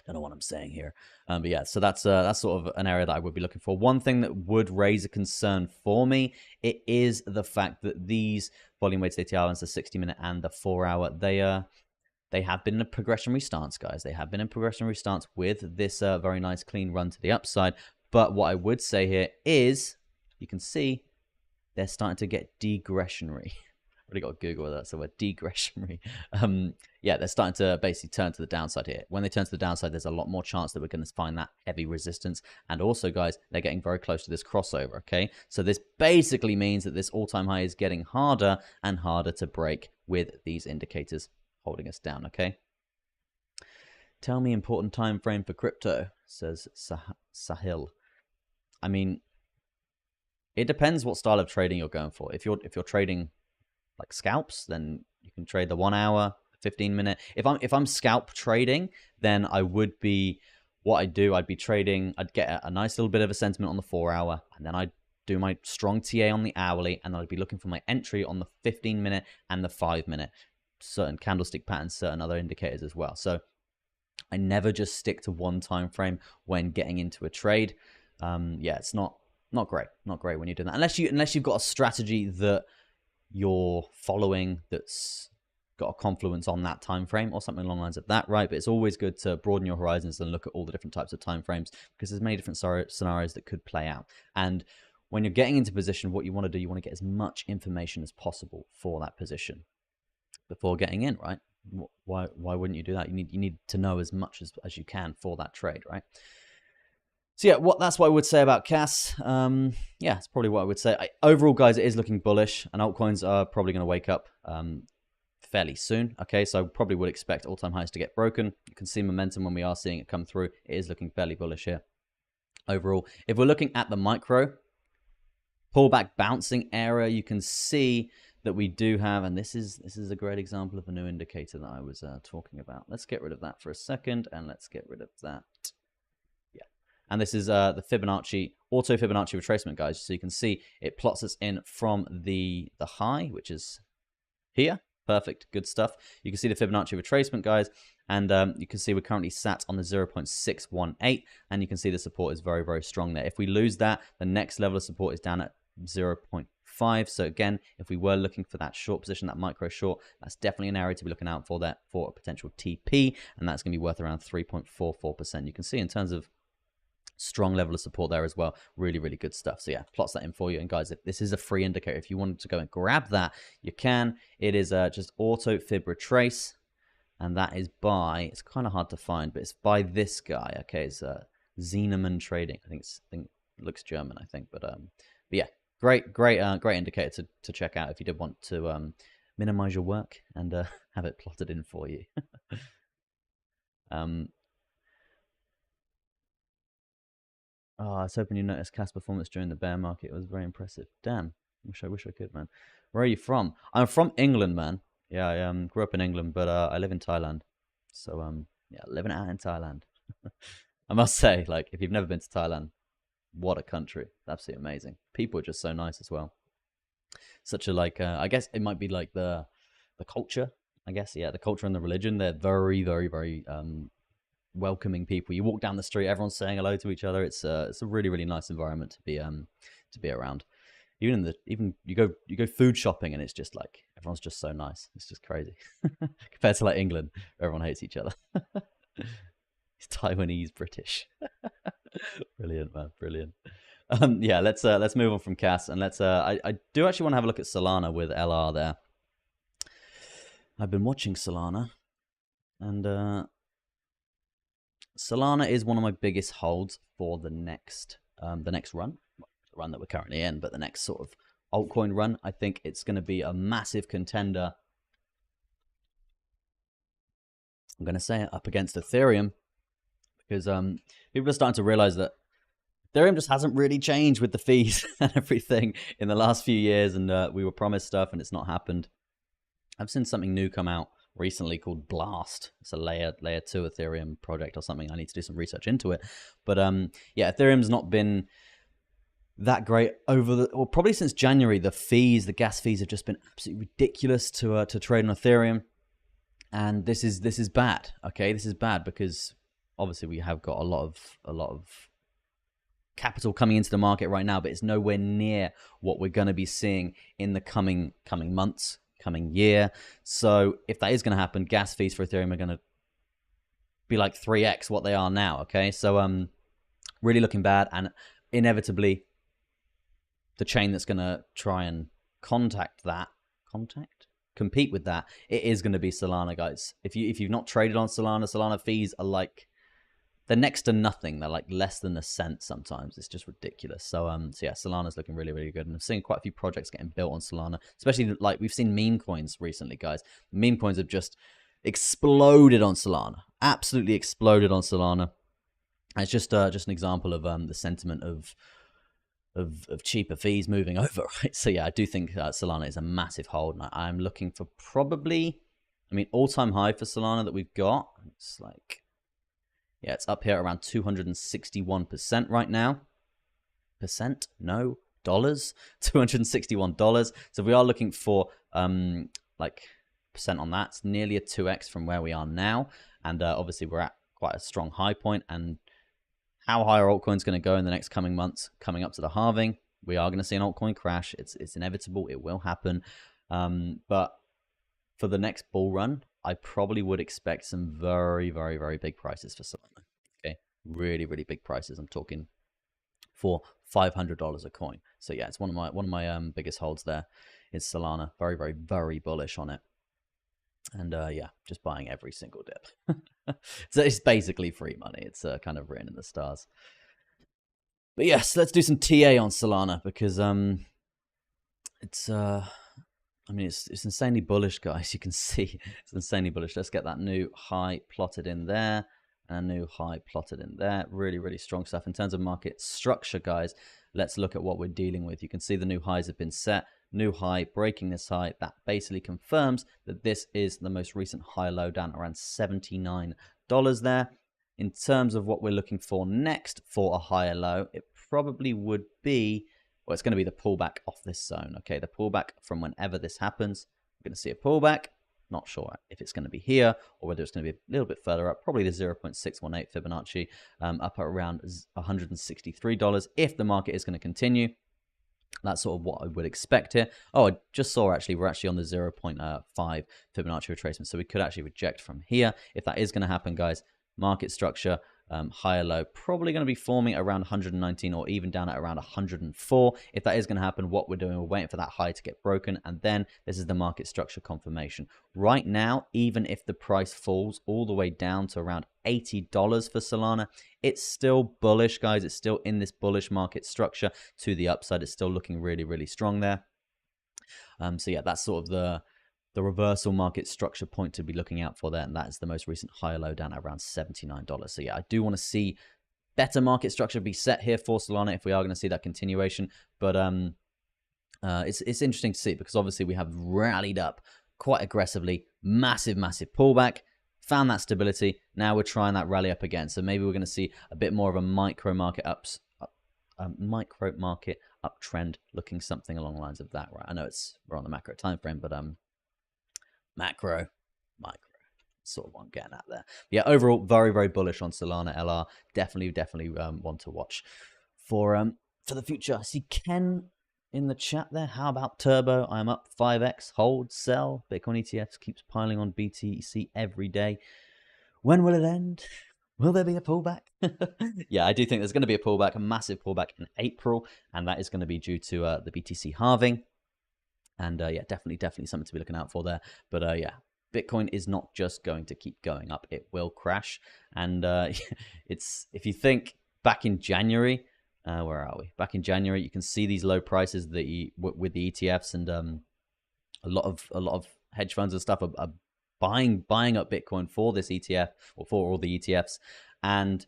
Don't know what I'm saying here. But yeah, so that's sort of an area that I would be looking for. One thing that would raise a concern for me, it is the fact that these volume weighted ATR, the 60-minute and the 4-hour, they have been in a progressionary stance, guys. They have been in progressionary stance with this very nice clean run to the upside. But what I would say here is, you can see they're starting to get degressionary. Really got to Google that, so we're degressionary. Yeah, they're starting to basically turn to the downside here. When they turn to the downside, there's a lot more chance that we're going to find that heavy resistance. And also, guys, they're getting very close to this crossover, okay? So this basically means that this all-time high is getting harder and harder to break with these indicators holding us down, okay? Tell me important time frame for crypto, says Sahil. I mean, it depends what style of trading you're going for. If you're trading like scalps, then you can trade the 1 hour, 15-minute. If I'm scalp trading, then I would be, what I'd do, I'd be trading, I'd get a nice little bit of a sentiment on the 4-hour, and then I'd do my strong TA on the hourly, and then I'd be looking for my entry on the 15-minute and the 5-minute. Certain candlestick patterns, certain other indicators as well. So I never just stick to one time frame when getting into a trade. Yeah, it's not great when you're doing that, unless you've got a strategy that you're following that's got a confluence on that time frame or something along the lines of that, right? But it's always good to broaden your horizons and look at all the different types of time frames, because there's many different scenarios that could play out. And when you're getting into position, what you want to do, you want to get as much information as possible for that position before getting in, right? Why wouldn't you do that? You need to know as much as you can for that trade, right? So yeah, that's what I would say about CAS. Yeah, it's probably what I would say. Overall, guys, it is looking bullish, and altcoins are probably going to wake up fairly soon. Okay, so I probably would expect all-time highs to get broken. You can see momentum when we are seeing it come through. It is looking fairly bullish here. Overall, if we're looking at the micro pullback bouncing area, you can see that we do have, and this is a great example of a new indicator that I was talking about. Let's get rid of that for a second, and let's get rid of that. And this is the Fibonacci, auto Fibonacci retracement, guys. So you can see it plots us in from the high, which is here. Perfect, good stuff. You can see the Fibonacci retracement, guys. And you can see we're currently sat on the 0.618. And you can see the support is very, very strong there. If we lose that, the next level of support is down at 0.5. So again, if we were looking for that short position, that micro short, that's definitely an area to be looking out for there for a potential TP. And that's going to be worth around 3.44%. You can see in terms of strong level of support there as well. Really, really good stuff. So yeah, plots that in for you. And guys, if this is a free indicator, if you wanted to go and grab that, you can. It is just auto fib retrace, and that is by, it's kind of hard to find, but it's by this guy. Okay, it's Zienemann Trading. I think it looks German, I think, but yeah, great indicator to check out if you did want to minimize your work and have it plotted in for you. I was hoping you noticed Cass' performance during the bear market. It was very impressive. Damn, wish I could, man. Where are you from? I'm from England, man. Yeah, I grew up in England, but I live in Thailand. So yeah, living out in Thailand. I must say, like, if you've never been to Thailand, what a country! Absolutely amazing. People are just so nice as well. Such a like, I guess it might be like the culture. I guess yeah, the culture and the religion. They're very, very, very welcoming people. You walk down the street, everyone's saying hello to each other. It's a really, really nice environment to be around. Even you go food shopping and it's just like everyone's just so nice. It's just crazy compared to like England, where everyone hates each other. It's Taiwanese British. Brilliant, man, brilliant. Yeah, let's move on from Cass and let's I do actually want to have a look at Solana with LR there. I've been watching Solana, and Solana is one of my biggest holds for the next run, the run that we're currently in, but the next sort of altcoin run. I think it's going to be a massive contender. I'm going to say it up against Ethereum because people are starting to realize that Ethereum just hasn't really changed with the fees and everything in the last few years, and we were promised stuff and it's not happened. I've seen something new come out recently called Blast. It's a layer 2 Ethereum project or something. I need to do some research into it. But yeah, Ethereum's not been that great probably since January. The gas fees have just been absolutely ridiculous to trade on Ethereum. And this is bad. Okay, this is bad because obviously we have got a lot of capital coming into the market right now, but it's nowhere near what we're going to be seeing in the coming months, coming year. So if that is going to happen, gas fees for Ethereum are going to be like 3x what they are now. Okay, so really looking bad, and inevitably the chain that's going to try and compete with that, it is going to be Solana, guys. If you've not traded on Solana fees are like, they're next to nothing. They're like less than a cent sometimes. It's just ridiculous. So yeah, Solana's looking really, really good. And I've seen quite a few projects getting built on Solana, especially like we've seen meme coins recently, guys. Meme coins have just exploded on Solana. Absolutely exploded on Solana. And it's just an example of the sentiment of cheaper fees moving over, right? So yeah, I do think Solana is a massive hold. And I'm looking for probably, all-time high for Solana that we've got. It's like, yeah, it's up here around 261% right now. Percent? No. Dollars? $261. So we are looking for like percent on that. It's nearly a 2x from where we are now. And obviously we're at quite a strong high point. And how high are altcoins going to go in the next coming months, coming up to the halving? We are going to see an altcoin crash. It's inevitable. It will happen. But for the next bull run, I probably would expect some very, very, very big prices for Solana. Okay, really, really big prices. I'm talking for $500 a coin. So yeah, it's one of my biggest holds there. Is Solana. Very, very, very bullish on it. And yeah, just buying every single dip. So it's basically free money. It's kind of written in the stars. But yes, let's do some TA on Solana because it's insanely bullish, guys. You can see it's insanely bullish. Let's get that new high plotted in there and a new high plotted in there. Really, really strong stuff. In terms of market structure, guys, let's look at what we're dealing with. You can see the new highs have been set. New high, breaking this high. That basically confirms that this is the most recent high low down around $79 there. In terms of what we're looking for next for a higher low, it probably would be, well, it's going to be the pullback off this zone. Okay, the pullback from whenever this happens. We're going to see a pullback. Not sure if it's going to be here or whether it's going to be a little bit further up. Probably the 0.618 Fibonacci up at around $163 if the market is going to continue. That's sort of what I would expect here. Oh, I just saw actually we're actually on the 0.5 Fibonacci retracement, so we could actually reject from here. If that is going to happen, guys, market structure, higher low, probably going to be forming around 119 or even down at around 104. If that is going to happen, what we're doing, we're waiting for that high to get broken, and then this is the market structure confirmation. Right now, even if the price falls all the way down to around $80 for Solana, it's still bullish, guys. It's still in this bullish market structure to the upside. It's still looking really, really strong there. So yeah, that's sort of the reversal market structure point to be looking out for there, and that is the most recent higher low down at around $79. So yeah, I do want to see better market structure be set here for Solana if we are going to see that continuation. But it's interesting to see, because obviously we have rallied up quite aggressively, massive pullback, found that stability. Now we're trying that rally up again. So maybe we're going to see a bit more of a micro market uptrend, looking something along the lines of that, right? I know we're on the macro time frame, but macro, micro, sort of what I'm getting at there. But yeah, overall, very bullish on Solana LR. Definitely one to watch for the future. I see Ken in the chat there. How about Turbo? I'm up 5x. Hold, sell. Bitcoin ETFs keeps piling on BTC every day. When will it end? Will there be a pullback? Yeah, I do think there's going to be a pullback, a massive pullback in April, and that is going to be due to the BTC halving. And yeah, definitely something to be looking out for there. But yeah, Bitcoin is not just going to keep going up. It will crash. And if you think back in January, where are we? Back in January, you can see these low prices with the ETFs, and a lot of hedge funds and stuff are buying up Bitcoin for this ETF, or for all the ETFs, and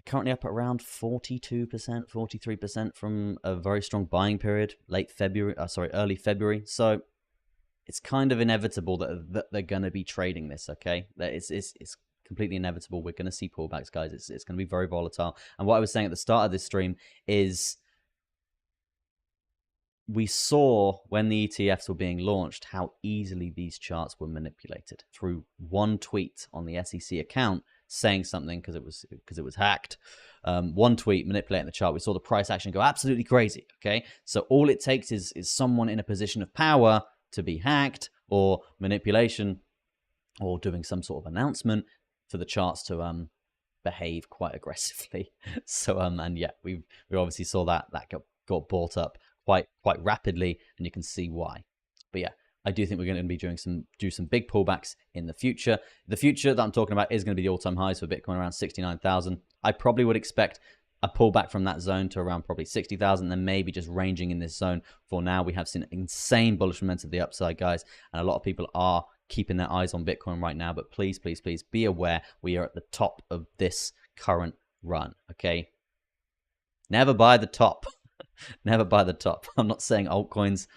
currently up at around 42%, 43% from a very strong buying period, early February. So it's kind of inevitable that they're going to be trading this, okay? It's completely inevitable. We're going to see pullbacks, guys. It's going to be very volatile. And what I was saying at the start of this stream is we saw when the ETFs were being launched how easily these charts were manipulated through one tweet on the SEC account saying something because it was hacked. One tweet manipulating the chart. We saw the price action go absolutely crazy. Okay, so all it takes is someone in a position of power to be hacked or manipulation or doing some sort of announcement for the charts to behave quite aggressively. So and yeah, we obviously saw that got bought up quite rapidly, and you can see why. But yeah, I do think we're going to be do some big pullbacks in the future. The future that I'm talking about is going to be the all-time highs for Bitcoin around 69,000. I probably would expect a pullback from that zone to around probably 60,000, then maybe just ranging in this zone for now. We have seen insane bullish momentum to the upside, guys, and a lot of people are keeping their eyes on Bitcoin right now. But please be aware, we are at the top of this current run. Okay, never buy the top. Never buy the top. I'm not saying altcoins.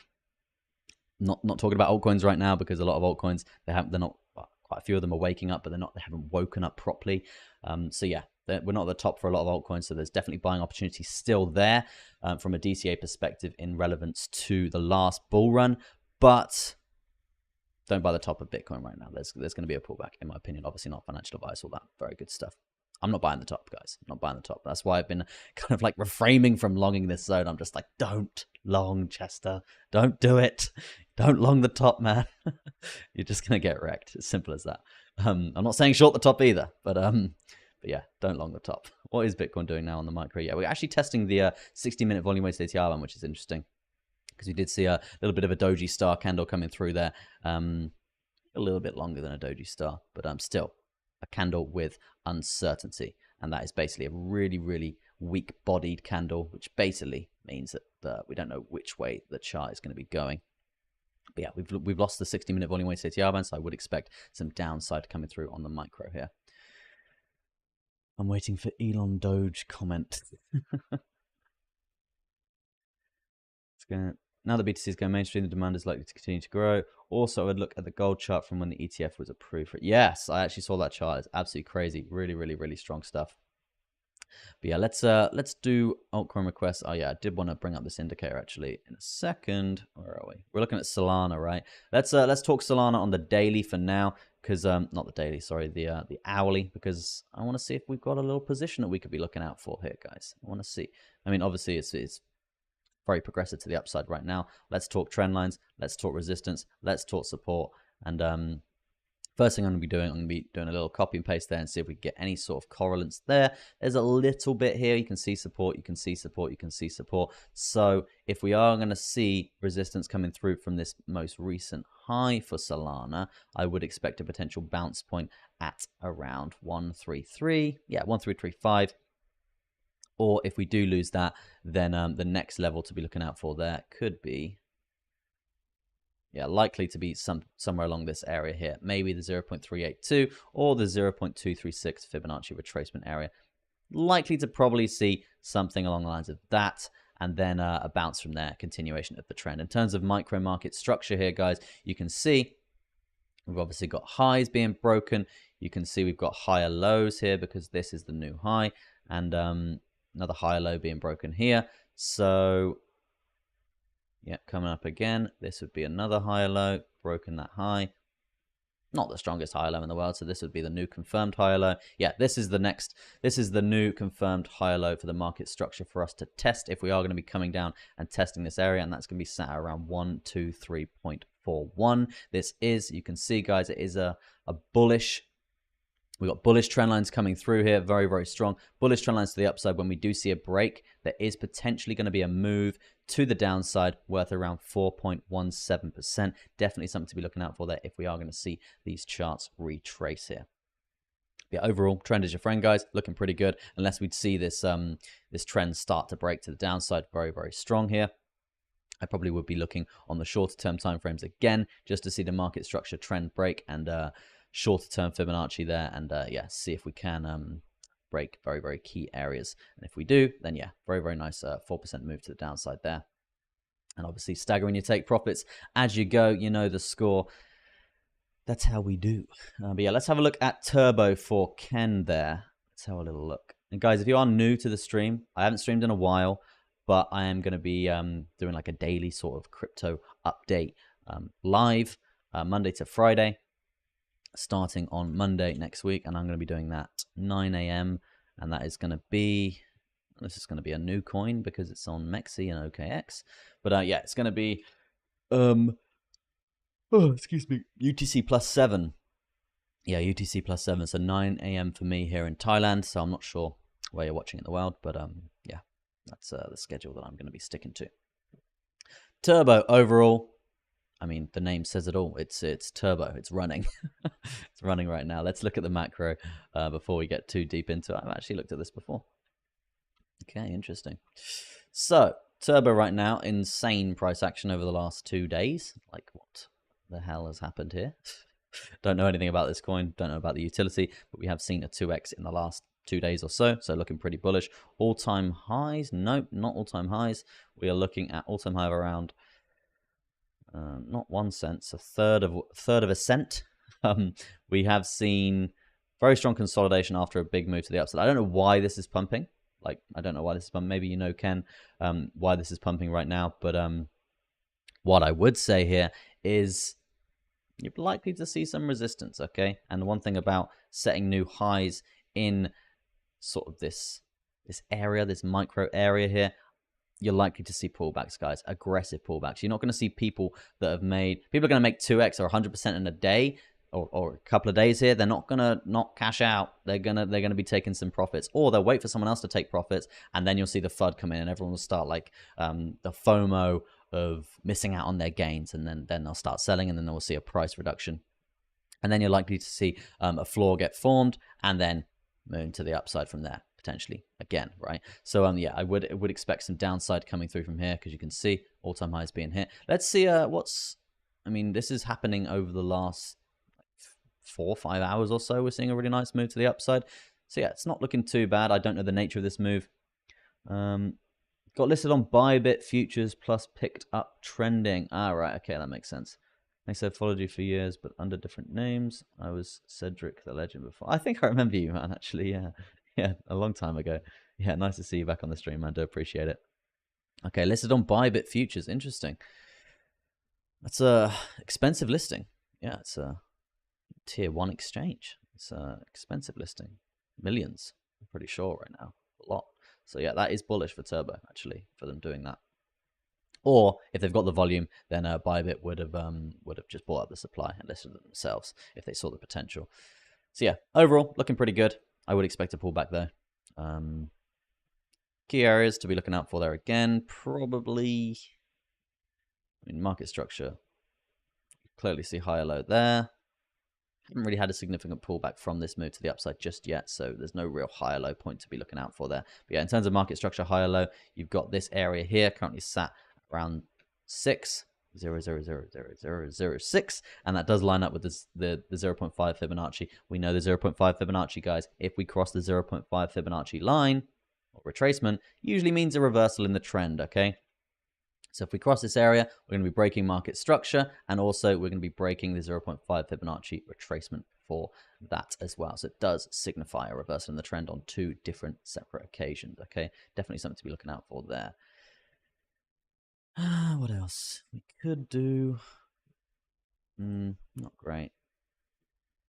Not talking about altcoins right now, because a lot of altcoins they're not. Well, quite a few of them are waking up, but they haven't woken up properly. So yeah, we're not at the top for a lot of altcoins. So there's definitely buying opportunities still there from a DCA perspective in relevance to the last bull run. But don't buy the top of Bitcoin right now. There's going to be a pullback, in my opinion. Obviously not financial advice, all that very good stuff. I'm not buying the top, guys. I'm not buying the top. That's why I've been kind of like refraining from longing this zone. I'm just like, don't long, Chester. Don't do it. Don't long the top, man. You're just going to get wrecked. As simple as that. I'm not saying short the top either, but yeah, don't long the top. What is Bitcoin doing now on the micro? Yeah, we're actually testing the 60-minute volume weighted ATR band, which is interesting, because we did see a little bit of a doji star candle coming through there. A little bit longer than a doji star, but still a candle with uncertainty, and that is basically a really weak-bodied candle, which basically means that we don't know which way the chart is going to be going. But yeah, we've lost the 60-minute volume weighted ATR band, so I would expect some downside coming through on the micro here. I'm waiting for Elon Doge comment. Now the BTC is going mainstream, the demand is likely to continue to grow. Also, I would look at the gold chart from when the ETF was approved for it. Yes, I actually saw that chart. It's absolutely crazy. Really strong stuff. But yeah, let's do altcoin requests. Oh yeah, I did want to bring up this indicator actually in a second. Where are we? We're looking at Solana, right? Let's talk Solana on the daily for now, because not the daily, sorry, the hourly, because I want to see if we've got a little position that we could be looking out for here, guys. I want to see. I mean, obviously it's very progressive to the upside right now. Let's talk trend lines. Let's talk resistance. Let's talk support. And First thing I'm going to be doing, I'm going to be doing a little copy and paste there and see if we can get any sort of correlates there. There's a little bit here. You can see support, you can see support, you can see support. So if we are going to see resistance coming through from this most recent high for Solana, I would expect a potential bounce point at around 133. Yeah, 1335. Or if we do lose that, then the next level to be looking out for there could be, yeah, likely to be somewhere along this area here. Maybe the 0.382 or the 0.236 Fibonacci retracement area. Likely to probably see something along the lines of that, and then a bounce from there, continuation of the trend. In terms of micro market structure here, guys, you can see we've obviously got highs being broken. You can see we've got higher lows here because this is the new high, and another higher low being broken here. So yeah, coming up again. This would be another higher low, broken that high. Not the strongest higher low in the world, so this would be the new confirmed higher low. Yeah, this is the new confirmed higher low for the market structure for us to test if we are going to be coming down and testing this area, and that's going to be sat around 123.41. This is, you can see, guys, it is a bullish. We've got bullish trend lines coming through here, very, very strong. Bullish trend lines to the upside. When we do see a break, there is potentially going to be a move to the downside worth around 4.17%. Definitely something to be looking out for there if we are going to see these charts retrace here. Yeah, overall, trend is your friend, guys. Looking pretty good, unless we'd see this, this trend start to break to the downside. Very, very strong here. I probably would be looking on the shorter term timeframes again, just to see the market structure trend break and shorter term Fibonacci there, and yeah, see if we can break very, very key areas. And if we do, then yeah, very, very nice 4% move to the downside there. And obviously staggering your take profits as you go, you know the score. That's how we do. But yeah, let's have a look at Turbo for Ken there. Let's have a little look. And guys, if you are new to the stream, I haven't streamed in a while, but I am going to be doing like a daily sort of crypto update live Monday to Friday, starting on Monday next week, and I'm going to be doing that 9 a.m. and that is going to be, this is going to be a new coin because it's on Mexi and OKX, but yeah, it's going to be excuse me, UTC plus 7. Yeah, UTC plus 7. So 9 a.m. for me here in Thailand. So I'm not sure where you're watching in the world, but yeah, that's the schedule that I'm going to be sticking to. Turbo overall, I mean, the name says it all. It's turbo. It's running. It's running right now. Let's look at the macro before we get too deep into it. I've actually looked at this before. Okay, interesting. So turbo right now, insane price action over the last 2 days. Like, what the hell has happened here? Don't know anything about this coin. Don't know about the utility, but we have seen a 2x in the last 2 days or so. So looking pretty bullish. All-time highs? Nope, not all-time highs. We are looking at all-time high of around not 1 cent, a third of a cent. We have seen very strong consolidation after a big move to the upside. I don't know why this is pumping. Like, I don't know why this is pumping. Maybe you know, Ken, why this is pumping right now. But what I would say here is you're likely to see some resistance, okay? And the one thing about setting new highs in sort of this area, this micro area here, you're likely to see pullbacks, guys, aggressive pullbacks. You're not going to see people that have made, people are going to make 2x or 100% in a day or a couple of days here. They're not going to not cash out. They're going to be taking some profits, or they'll wait for someone else to take profits, and then you'll see the FUD come in and everyone will start like the FOMO of missing out on their gains, and then they'll start selling, and then they'll see a price reduction. And then you're likely to see a floor get formed and then move to the upside from there. Potentially again, right? So yeah, I would expect some downside coming through from here because you can see all-time highs being hit. Let's see I mean, this is happening over the last 4 or 5 hours or so. We're seeing a really nice move to the upside. So yeah, it's not looking too bad. I don't know the nature of this move. Got listed on Bybit futures plus picked up trending. Right, okay, that makes sense. Thanks, I've followed you for years, but under different names. I was Cedric the Legend before. I think I remember you, man, actually, yeah. Yeah, a long time ago. Yeah, nice to see you back on the stream, man. Do appreciate it. Okay, listed on Bybit futures. Interesting. That's a expensive listing. Yeah, it's a tier 1 exchange. It's a expensive listing. Millions, I'm pretty sure right now. A lot. So yeah, that is bullish for Turbo, actually, for them doing that. Or if they've got the volume, then Bybit would have just bought up the supply and listed it themselves if they saw the potential. So yeah, overall looking pretty good. I would expect a pullback though. Key areas to be looking out for there again, probably. I mean, market structure. Clearly see higher low there. Haven't really had a significant pullback from this move to the upside just yet, so there's no real higher low point to be looking out for there. But yeah, in terms of market structure, higher low, you've got this area here currently sat around 6.00006, and that does line up with the 0.5 Fibonacci. We know the 0.5 Fibonacci, guys. If we cross the 0.5 Fibonacci line or retracement, usually means a reversal in the trend, okay? So if we cross this area, we're going to be breaking market structure, and also we're going to be breaking the 0.5 Fibonacci retracement for that as well. So it does signify a reversal in the trend on two different separate occasions, okay? Definitely something to be looking out for there. What else? We could do... not great.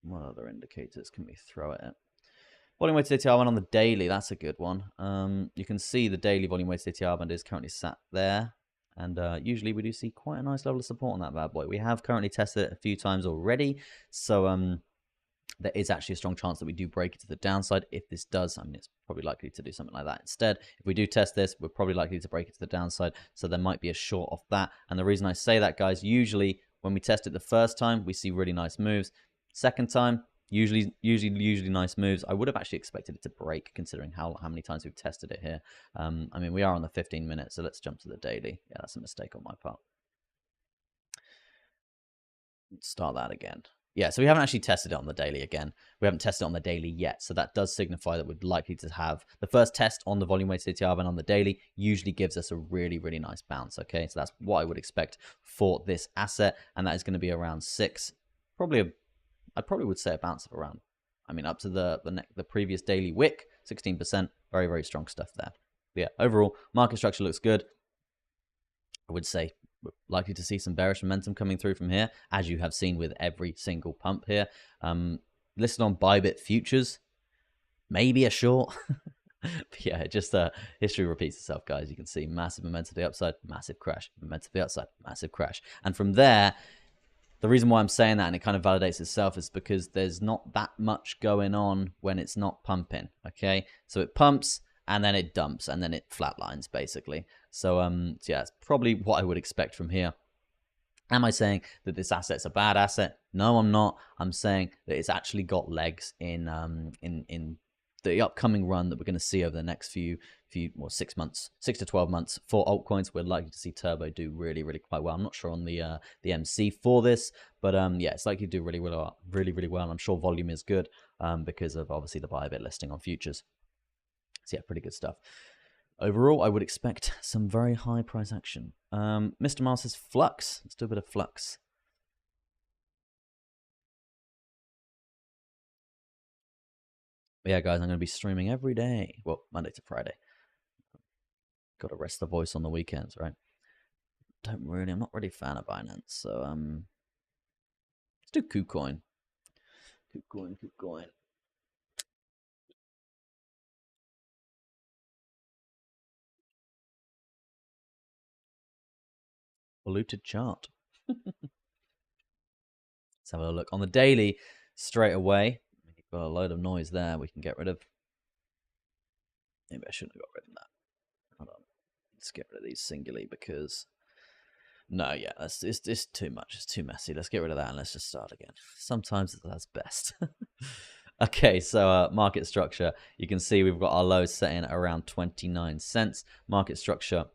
What other indicators can we throw at it? Volume weighted ATR band on the daily, that's a good one. You can see the daily volume weighted ATR band is currently sat there. And usually we do see quite a nice level of support on that bad boy. We have currently tested it a few times already. So there is actually a strong chance that we do break it to the downside. If this does, I mean, it's probably likely to do something like that instead. If we do test this, we're probably likely to break it to the downside. So there might be a short off that. And the reason I say that, guys, usually when we test it the first time, we see really nice moves. Second time, usually nice moves. I would have actually expected it to break, considering how many times we've tested it here. I mean, we are on the 15 minutes, so let's jump to the daily. Yeah, that's a mistake on my part. Let's start that again. Yeah, so we haven't actually tested it on the daily again. We haven't tested it on the daily yet, so that does signify that we're likely to have the first test on the volume weighted ATR band on the daily usually gives us a really, really nice bounce, okay? So that's what I would expect for this asset, and that is going to be around 6, I probably would say a bounce of around, I mean, up to the previous daily wick, 16%. Very, very strong stuff there. But yeah, overall, market structure looks good. I would say we're likely to see some bearish momentum coming through from here, as you have seen with every single pump here. Listed on Bybit futures, maybe a short. But yeah, just history repeats itself, guys. You can see massive momentum to the upside, massive crash, momentum to the upside, massive crash. And from there, the reason why I'm saying that, and it kind of validates itself, is because there's not that much going on when it's not pumping, okay? So it pumps, and then it dumps, and then it flatlines, basically. So, yeah, it's probably what I would expect from here. Am I saying that this asset's a bad asset? No, I'm not. I'm saying that it's actually got legs in the upcoming run that we're going to see over the next few 6 months, 6 to 12 months for altcoins. We're likely to see Turbo do really, really quite well. I'm not sure on the MC for this, but yeah, it's likely to do really, really well. I'm sure volume is good because of obviously the Bybit listing on futures. So yeah, pretty good stuff. Overall, I would expect some very high price action. Mr. Miles says flux. Let's do a bit of flux. But yeah, guys, I'm going to be streaming every day. Well, Monday to Friday. Got to rest the voice on the weekends, right? I'm not really a fan of Binance, so let's do KuCoin. KuCoin. Polluted chart. Let's have a look on the daily straight away. You've got a load of noise there. We can get rid of. Maybe I shouldn't have got rid of that. Hold on. Let's get rid of these singularly because no, yeah, it's too much. It's too messy. Let's get rid of that and let's just start again. Sometimes that's best. Okay, so market structure. You can see we've got our lows set in around 29 cents. Market structure,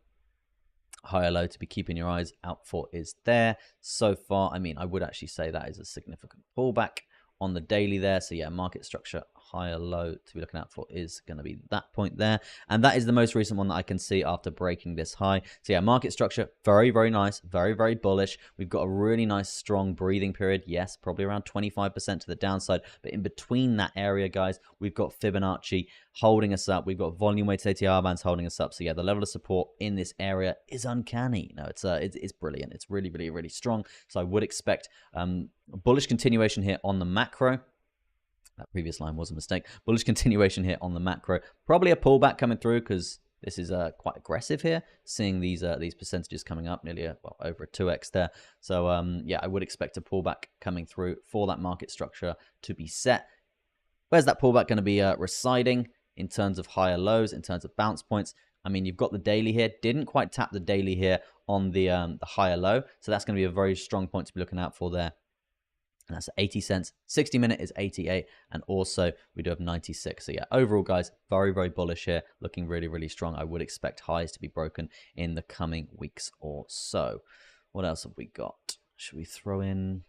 higher low to be keeping your eyes out for is there. So far, I mean, I would actually say that is a significant pullback on the daily there. So yeah, market structure, higher low to be looking out for is going to be that point there. And that is the most recent one that I can see after breaking this high. So yeah, market structure, very, very nice, very, very bullish. We've got a really nice, strong breathing period. Yes, probably around 25% to the downside. But in between that area, guys, we've got Fibonacci holding us up. We've got volume weighted ATR bands holding us up. So yeah, the level of support in this area is uncanny. No, it's brilliant. It's really, really, really strong. So I would expect a bullish continuation here on the macro. That previous line was a mistake. Bullish continuation here on the macro. Probably a pullback coming through because This is quite aggressive here, seeing these percentages coming up nearly well, over a 2x there. So yeah, I would expect a pullback coming through for that market structure to be set. Where's that pullback going to be residing in terms of higher lows, in terms of bounce points? I mean, you've got the daily here. Didn't quite tap the daily here on the higher low. So that's going to be a very strong point to be looking out for there. And that's 80 cents. 60-minute is 88. And also, we do have 96. So yeah, overall, guys, very, very bullish here. Looking really, really strong. I would expect highs to be broken in the coming weeks or so. What else have we got? Should we throw in...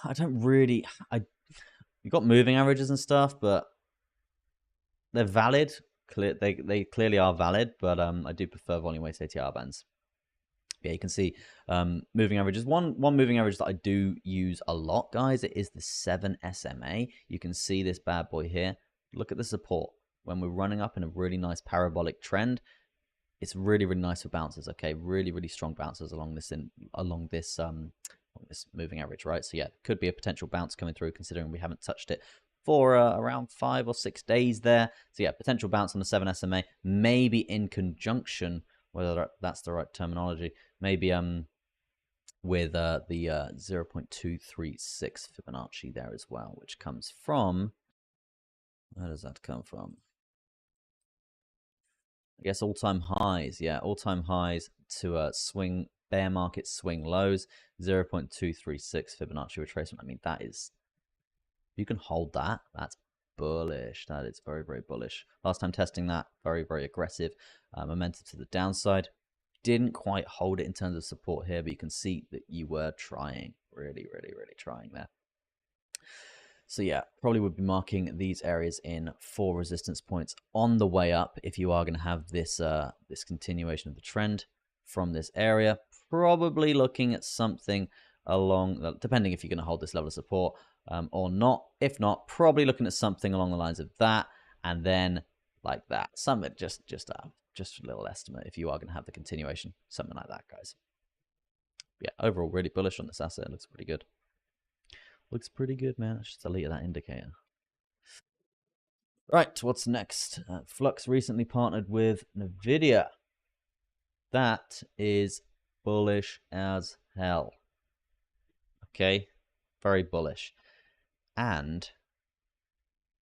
I don't really... You've got moving averages and stuff, but they're valid. They clearly are valid, but I do prefer volume-weighted ATR bands. Yeah, you can see moving averages. One moving average that I do use a lot, guys, it is the 7 SMA. You can see this bad boy here. Look at the support. When we're running up in a really nice parabolic trend, it's really, really nice for bounces. Okay, really, really strong bounces along this this moving average, right? So yeah, could be a potential bounce coming through, considering we haven't touched it for around 5 or 6 days there. So yeah, potential bounce on the 7 SMA, maybe in conjunction, whether that's the right terminology, maybe with the 0.236 Fibonacci there as well, which comes from, where does that come from? I guess all-time highs. Yeah, all-time highs to swing bear market swing lows, 0.236 Fibonacci retracement. I mean, that is, you can hold that. That's bullish. That is very, very bullish. Last time testing that, very, very aggressive. Momentum to the downside. Didn't quite hold it in terms of support here, but you can see that you were trying. Really, really, really trying there. So yeah, probably would be marking these areas in for resistance points on the way up if you are going to have this this continuation of the trend from this area. Probably looking at something along, depending if you're going to hold this level of support or not. If not, probably looking at something along the lines of that, and then like that. Something just a little estimate if you are going to have the continuation, something like that, guys. Yeah, overall really bullish on this asset. It looks pretty good. Looks pretty good, man. I should delete that indicator. Right, what's next? Flux recently partnered with NVIDIA. That is bullish as hell. Okay, very bullish. And,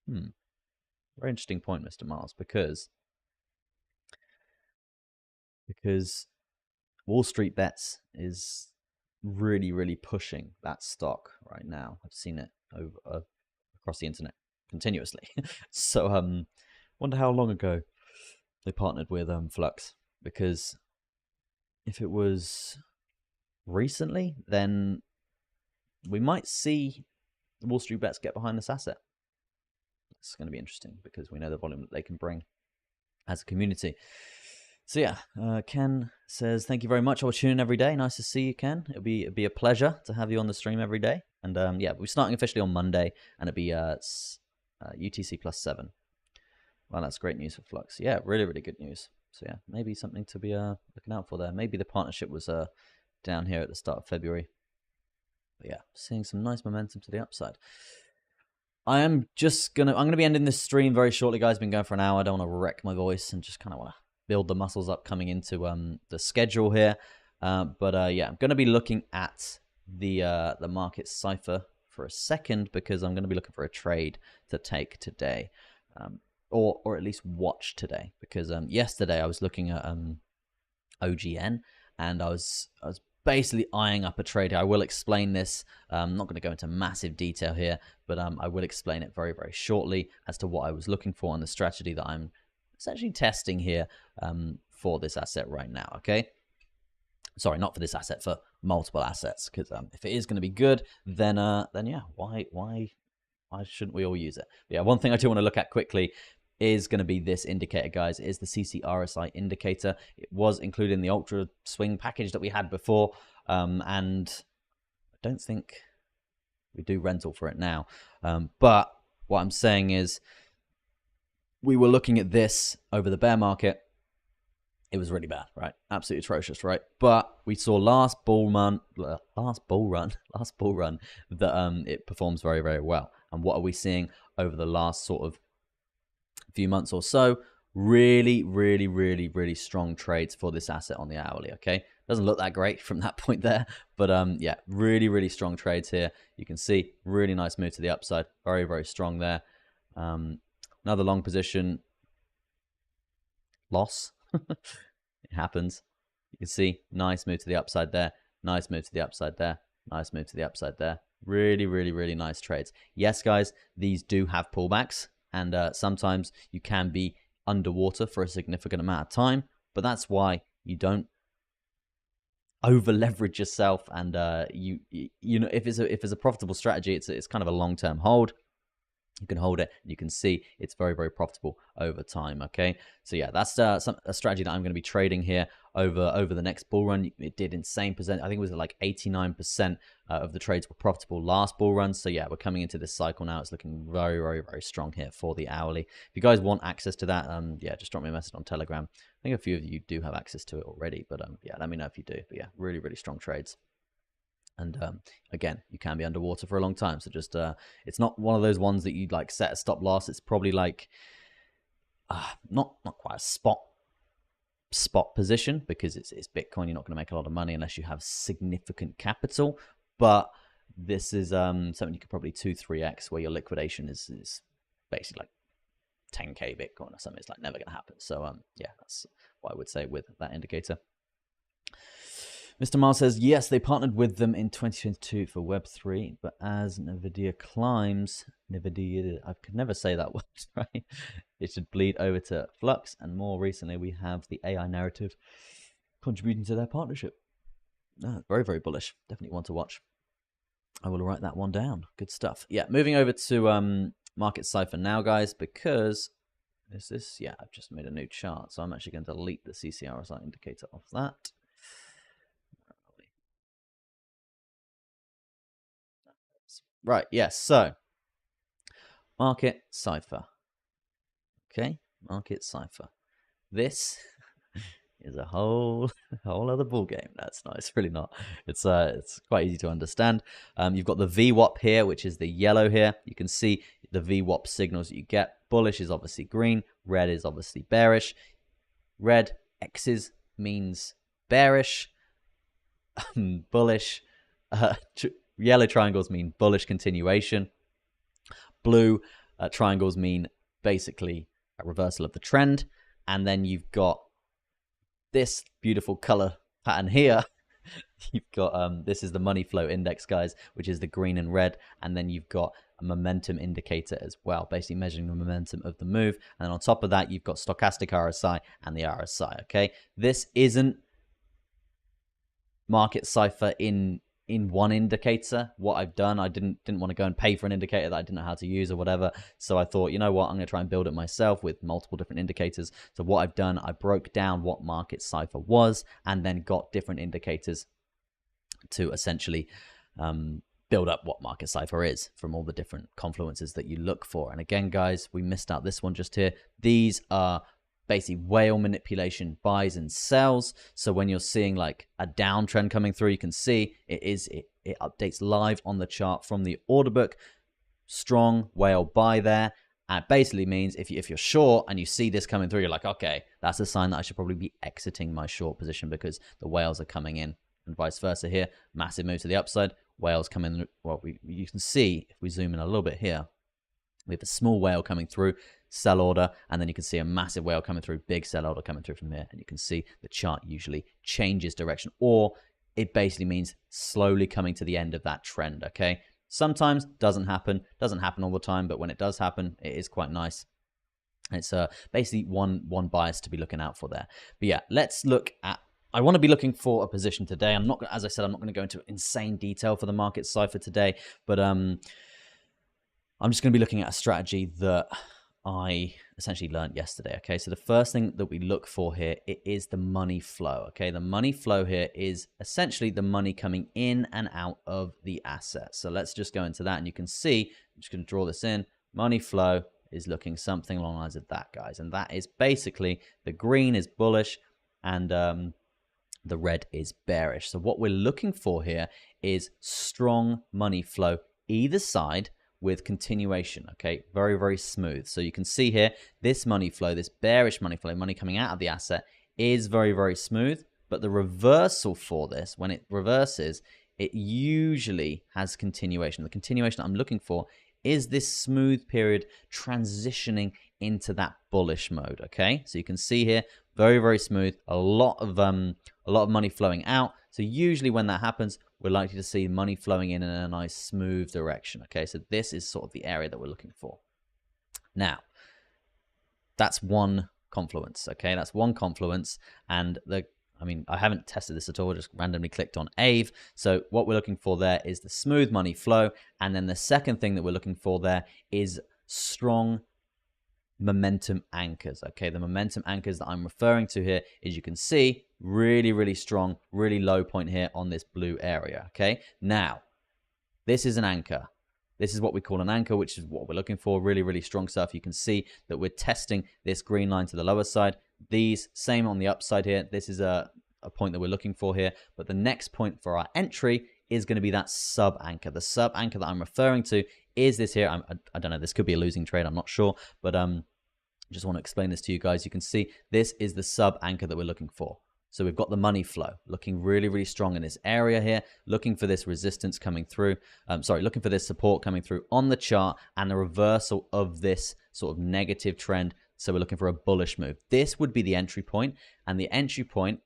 very interesting point, Mr. Miles, because Wall Street Bets is really, really pushing that stock right now. I've seen it over across the internet continuously. So, wonder how long ago they partnered with Flux, because if it was recently, then we might see Wall Street Bets get behind this asset. It's going to be interesting because we know the volume that they can bring as a community. So yeah, Ken says, thank you very much. I will tune in every day. Nice to see you, Ken. It'll be a pleasure to have you on the stream every day. And yeah, we're starting officially on Monday, and it'll be UTC +7. Well, that's great news for Flux. Yeah, really, really good news. So yeah, maybe something to be looking out for there. Maybe the partnership was down here at the start of February. But yeah, seeing some nice momentum to the upside. I'm gonna be ending this stream very shortly, guys. Been going for an hour. I don't want to wreck my voice and just kind of want to build the muscles up coming into the schedule here. But yeah, I'm gonna be looking at the market cipher for a second, because I'm gonna be looking for a trade to take today. Or at least watch today, because yesterday I was looking at OGN, and I was basically eyeing up a trade here. I will explain this. I'm not going to go into massive detail here, but I will explain it very, very shortly as to what I was looking for and the strategy that I'm essentially testing here for this asset right now. Okay, sorry, not for this asset, for multiple assets, because if it is going to be good, then yeah, why shouldn't we all use it? But yeah, one thing I do want to look at quickly is going to be this indicator, guys. It is the CCRSI indicator. It was included in the Ultra Swing package that we had before, and I don't think we do rental for it now. But what I'm saying is, we were looking at this over the bear market. It was really bad, right? Absolutely atrocious, right? But we saw last bull run that it performs very, very well. And what are we seeing over the last sort of few months or so. Really, really, really, really strong trades for this asset on the hourly, okay? Doesn't look that great from that point there, but yeah, really, really strong trades here. You can see really nice move to the upside. Very, very strong there. Another long position. Loss. It happens. You can see nice move to the upside there. Nice move to the upside there. Nice move to the upside there. Really, really, really nice trades. Yes, guys, these do have pullbacks, and sometimes you can be underwater for a significant amount of time, but that's why you don't over leverage yourself. And you know, if it's a profitable strategy, it's kind of a long-term hold. You can hold it, and you can see it's very, very profitable over time, okay? So yeah, that's a strategy that I'm going to be trading here over the next bull run. It did insane percent. I think it was like 89% of the trades were profitable last bull run. So yeah, we're coming into this cycle now. It's looking very, very, very strong here for the hourly. If you guys want access to that, yeah, just drop me a message on Telegram. I think a few of you do have access to it already, but yeah, let me know if you do. But yeah, really, really strong trades. And again, you can be underwater for a long time. So just, it's not one of those ones that you'd like set a stop loss. It's probably like not quite a spot position, because it's Bitcoin. You're not going to make a lot of money unless you have significant capital. But this is something you could probably 2-3x, where your liquidation is basically like 10k Bitcoin or something. It's like never going to happen. So yeah, that's what I would say with that indicator. Mr. Mars says, yes, they partnered with them in 2022 for Web3, but as NVIDIA climbs, I could never say that word, right? It should bleed over to Flux, and more recently, we have the AI narrative contributing to their partnership. Very, very bullish. Definitely one to watch. I will write that one down. Good stuff. Yeah, moving over to Market Cipher now, guys, because yeah, I've just made a new chart, so I'm actually going to delete the CCRSI indicator off that. Right, yes, so Market Cipher. Okay, Market Cipher. This is a whole other ball game. That's not. It's really not. It's quite easy to understand. You've got the VWAP here, which is the yellow here. You can see the VWAP signals that you get. Bullish is obviously green. Red is obviously bearish. Red X's means bearish. Bullish. Yellow triangles mean bullish continuation. Blue triangles mean basically a reversal of the trend. And then you've got this beautiful color pattern here. You've got this is the money flow index, guys, which is the green and red. And then you've got a momentum indicator as well, basically measuring the momentum of the move. And then on top of that, you've got stochastic RSI and the RSI. Okay, this isn't Market Cipher in one indicator. What I've done, I didn't want to go and pay for an indicator that I didn't know how to use or whatever. So I thought, you know what, I'm going to try and build it myself with multiple different indicators. So what I've done, I broke down what Market Cipher was and then got different indicators to essentially build up what Market Cipher is from all the different confluences that you look for. And again, guys, we missed out this one just here. These are basically whale manipulation, buys and sells. So when you're seeing like a downtrend coming through, you can see it updates live on the chart from the order book. Strong whale buy there. And it basically means if you're short and you see this coming through, you're like, okay, that's a sign that I should probably be exiting my short position because the whales are coming in, and vice versa here. Massive move to the upside. Whales come in. Well, you can see if we zoom in a little bit here, we have a small whale coming through, sell order, and then you can see a massive whale coming through, big sell order coming through from here. And you can see the chart usually changes direction, or it basically means slowly coming to the end of that trend, okay? Sometimes doesn't happen all the time, but when it does happen, it is quite nice. It's basically one bias to be looking out for there. But yeah, let's look at, I want to be looking for a position today. I'm not, as I said, I'm not going to go into insane detail for the Market Cipher today, but I'm just going to be looking at a strategy that I essentially learned yesterday. Okay, so the first thing that we look for here, it is the money flow. Okay, the money flow here is essentially the money coming in and out of the asset. So let's just go into that, and you can see, I'm just going to draw this in. Money flow is looking something along the lines of that, guys, and that is basically the green is bullish and the red is bearish. So what we're looking for here is strong money flow either side with continuation, okay? Very, very smooth. So you can see here, this money flow, this bearish money flow, money coming out of the asset is very, very smooth. But the reversal for this, when it reverses, it usually has continuation. The continuation I'm looking for is this smooth period transitioning into that bullish mode, okay? So you can see here, very, very smooth, a lot of money flowing out. So usually when that happens, we're likely to see money flowing in a nice smooth direction, okay? So this is sort of the area that we're looking for. Now, that's one confluence, okay? That's one confluence, and I haven't tested this at all, just randomly clicked on AVE. So what we're looking for there is the smooth money flow. And then the second thing that we're looking for there is strong momentum anchors, okay? The momentum anchors that I'm referring to here, as you can see, really, really strong, really low point here on this blue area, okay? Now, this is an anchor. This is what we call an anchor, which is what we're looking for. Really, really strong stuff. You can see that we're testing this green line to the lower side. These, same on the upside here. This is a point that we're looking for here. But the next point for our entry is going to be that sub anchor. The sub anchor that I'm referring to is this here. I don't know. This could be a losing trade. I'm not sure. But just want to explain this to you guys. You can see this is the sub anchor that we're looking for. So we've got the money flow looking really, really strong in this area here, looking for this resistance coming through, looking for this support coming through on the chart and the reversal of this sort of negative trend. So we're looking for a bullish move. This would be the entry point, and the entry point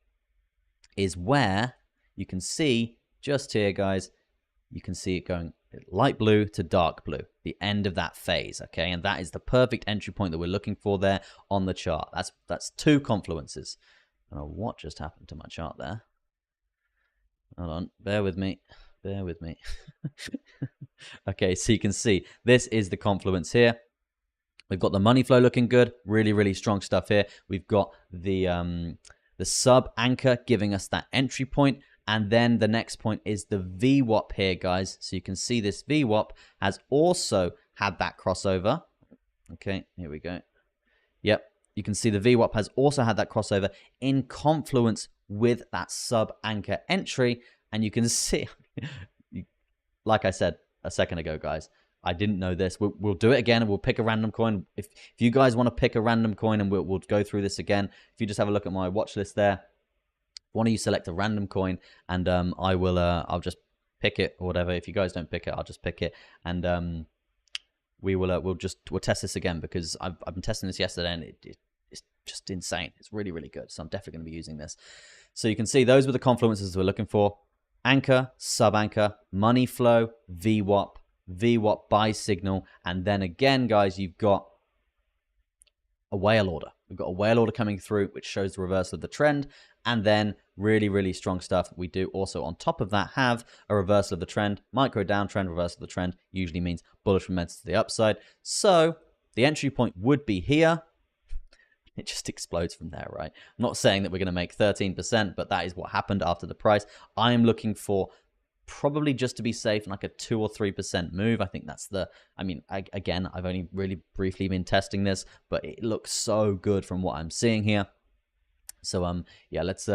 is where you can see just here, guys, you can see it going light blue to dark blue, the end of that phase, okay? And that is the perfect entry point that we're looking for there on the chart. That's two confluences. I don't know what just happened to my chart there. Hold on, bear with me. Okay, so you can see this is the confluence here. We've got the money flow looking good, really, really strong stuff here. We've got the sub anchor giving us that entry point, and then the next point is the VWAP here, guys. So you can see this VWAP has also had that crossover. Okay, here we go. Yep. You can see the VWAP has also had that crossover in confluence with that sub anchor entry. And you can see, like I said a second ago, guys, I didn't know this. We'll do it again and we'll pick a random coin. If you guys want to pick a random coin, and we'll go through this again. If you just have a look at my watch list there, one of you select a random coin, and I'll just pick it or whatever. If you guys don't pick it, I'll just pick it, and we'll test this again, because I've been testing this yesterday and it's just insane. It's really, really good. So I'm definitely going to be using this. So you can see those were the confluences we're looking for: anchor, sub anchor, money flow, VWAP buy signal, and then again, guys, you've got a whale order. We've got a whale order coming through, which shows the reversal of the trend, and then really, really strong stuff. We do also, on top of that, have a reversal of the trend. Micro downtrend, reversal of the trend usually means bullish momentum to the upside. So the entry point would be here. It just explodes from there, right? I'm not saying that we're going to make 13%, but that is what happened after the price. I am looking for probably, just to be safe, like a 2 or 3% move. I think that's again, I've only really briefly been testing this, but it looks so good from what I'm seeing here. So yeah, let's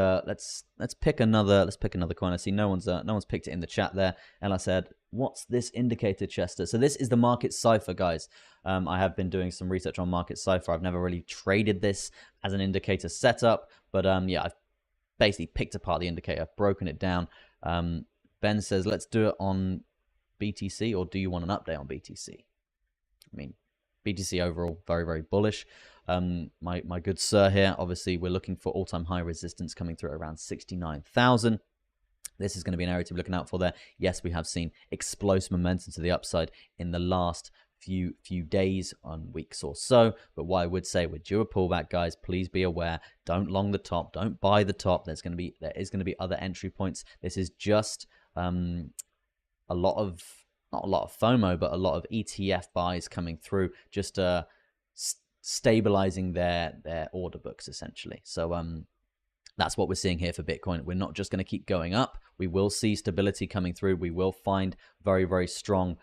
pick another coin. I see no one's picked it in the chat there. And I said, what's this indicator, Chester? So this is the market cipher, guys. I have been doing some research on market cipher. I've never really traded this as an indicator setup, but yeah, I've basically picked apart the indicator, broken it down. Ben says, let's do it on BTC, or do you want an update on BTC? I mean, BTC overall, very, very bullish. My good sir here, obviously, we're looking for all-time high resistance coming through around 69,000. This is going to be an area to be looking out for there. Yes, we have seen explosive momentum to the upside in the last few days, on weeks or so. But what I would say, we're due a pullback, guys. Please be aware. Don't long the top. Don't buy the top. There is going to be other entry points. This is just not a lot of FOMO, but a lot of ETF buys coming through, just stabilizing their order books, essentially. So that's what we're seeing here for Bitcoin. We're not just going to keep going up. We will see stability coming through. We will find very, very strong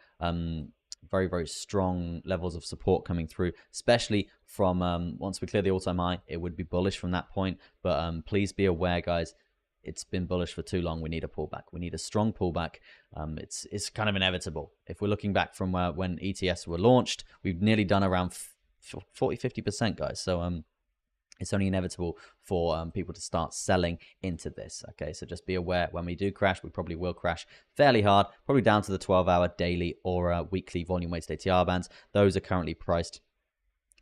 levels of support coming through, especially from once we clear the all-time high. It would be bullish from that point. But please be aware, guys, it's been bullish for too long. We need a pullback. We need a strong pullback. It's kind of inevitable. If we're looking back from when ETFs were launched, we've nearly done around 40-50%, guys. So it's only inevitable for people to start selling into this. Okay, so just be aware when we do crash, we probably will crash fairly hard, probably down to the 12-hour daily or weekly volume-weighted ATR bands. Those are currently priced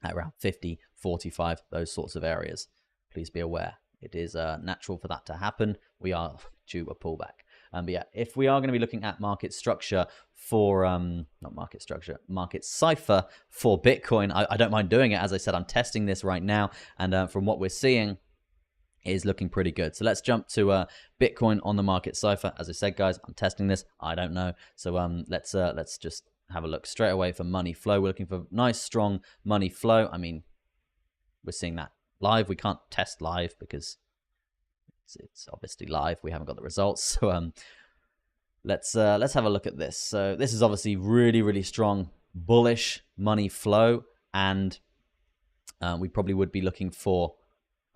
at around 50, 45, those sorts of areas. Please be aware. It is natural for that to happen. We are due a pullback. But yeah, if we are going to be looking at market structure for, not market structure, market cipher for Bitcoin, I don't mind doing it. As I said, I'm testing this right now. And from what we're seeing, it is looking pretty good. So let's jump to Bitcoin on the market cipher. As I said, guys, I'm testing this. I don't know. So let's just have a look straight away for money flow. We're looking for nice, strong money flow. I mean, we're seeing that live. We can't test live because it's obviously live. We haven't got the results. So let's have a look at this. So this is obviously really, really strong bullish money flow, and we probably would be looking for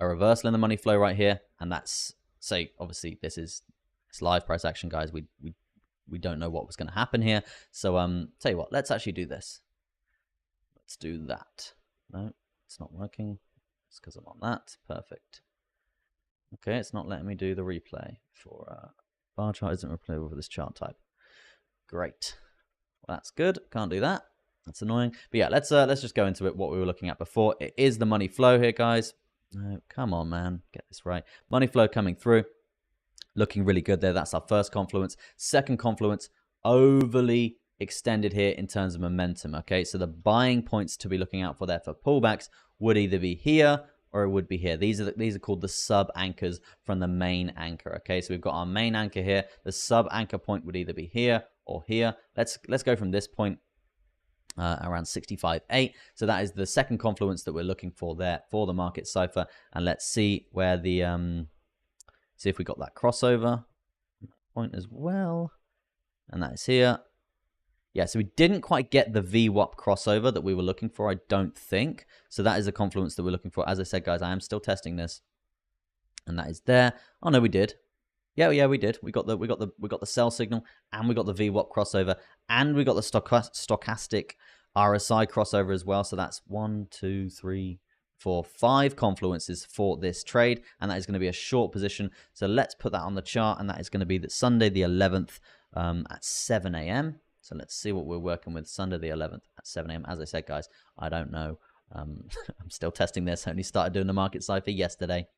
a reversal in the money flow right here. And that's, say, obviously this is live price action, guys. We don't know what was going to happen here. So tell you what, let's actually do this. Let's do that. No, it's not working. It's because I'm on that. Perfect. Okay, it's not letting me do the replay for bar chart isn't replayable for this chart type. Great. Well, that's good. Can't do that. That's annoying. But yeah, let's just go into it. What we were looking at before. It is the money flow here, guys. No, come on, man. Get this right. Money flow coming through. Looking really good there. That's our first confluence. Second confluence, overly extended here in terms of momentum. Okay, so the buying points to be looking out for there for pullbacks would either be here or it would be here. These are called the sub anchors from the main anchor. Okay, so we've got our main anchor here. The sub anchor point would either be here or here. Let's go from this point around 65.8. So that is the second confluence that we're looking for there for the market cipher. And let's see where the see if we got that crossover point as well. And that is here. Yeah, so we didn't quite get the VWAP crossover that we were looking for, I don't think. So that is the confluence that we're looking for. As I said, guys, I am still testing this. And that is there. Oh no, we did. Yeah, we did. We got the sell signal, and we got the VWAP crossover, and we got the stochastic RSI crossover as well. So that's 1, 2, 3, 4, 5 confluences for this trade, and that is going to be a short position. So let's put that on the chart, and that is going to be that Sunday the 11th at 7 a.m. So let's see what we're working with Sunday the 11th at 7 a.m. As I said, guys, I don't know. I'm still testing this. I only started doing the market cipher yesterday.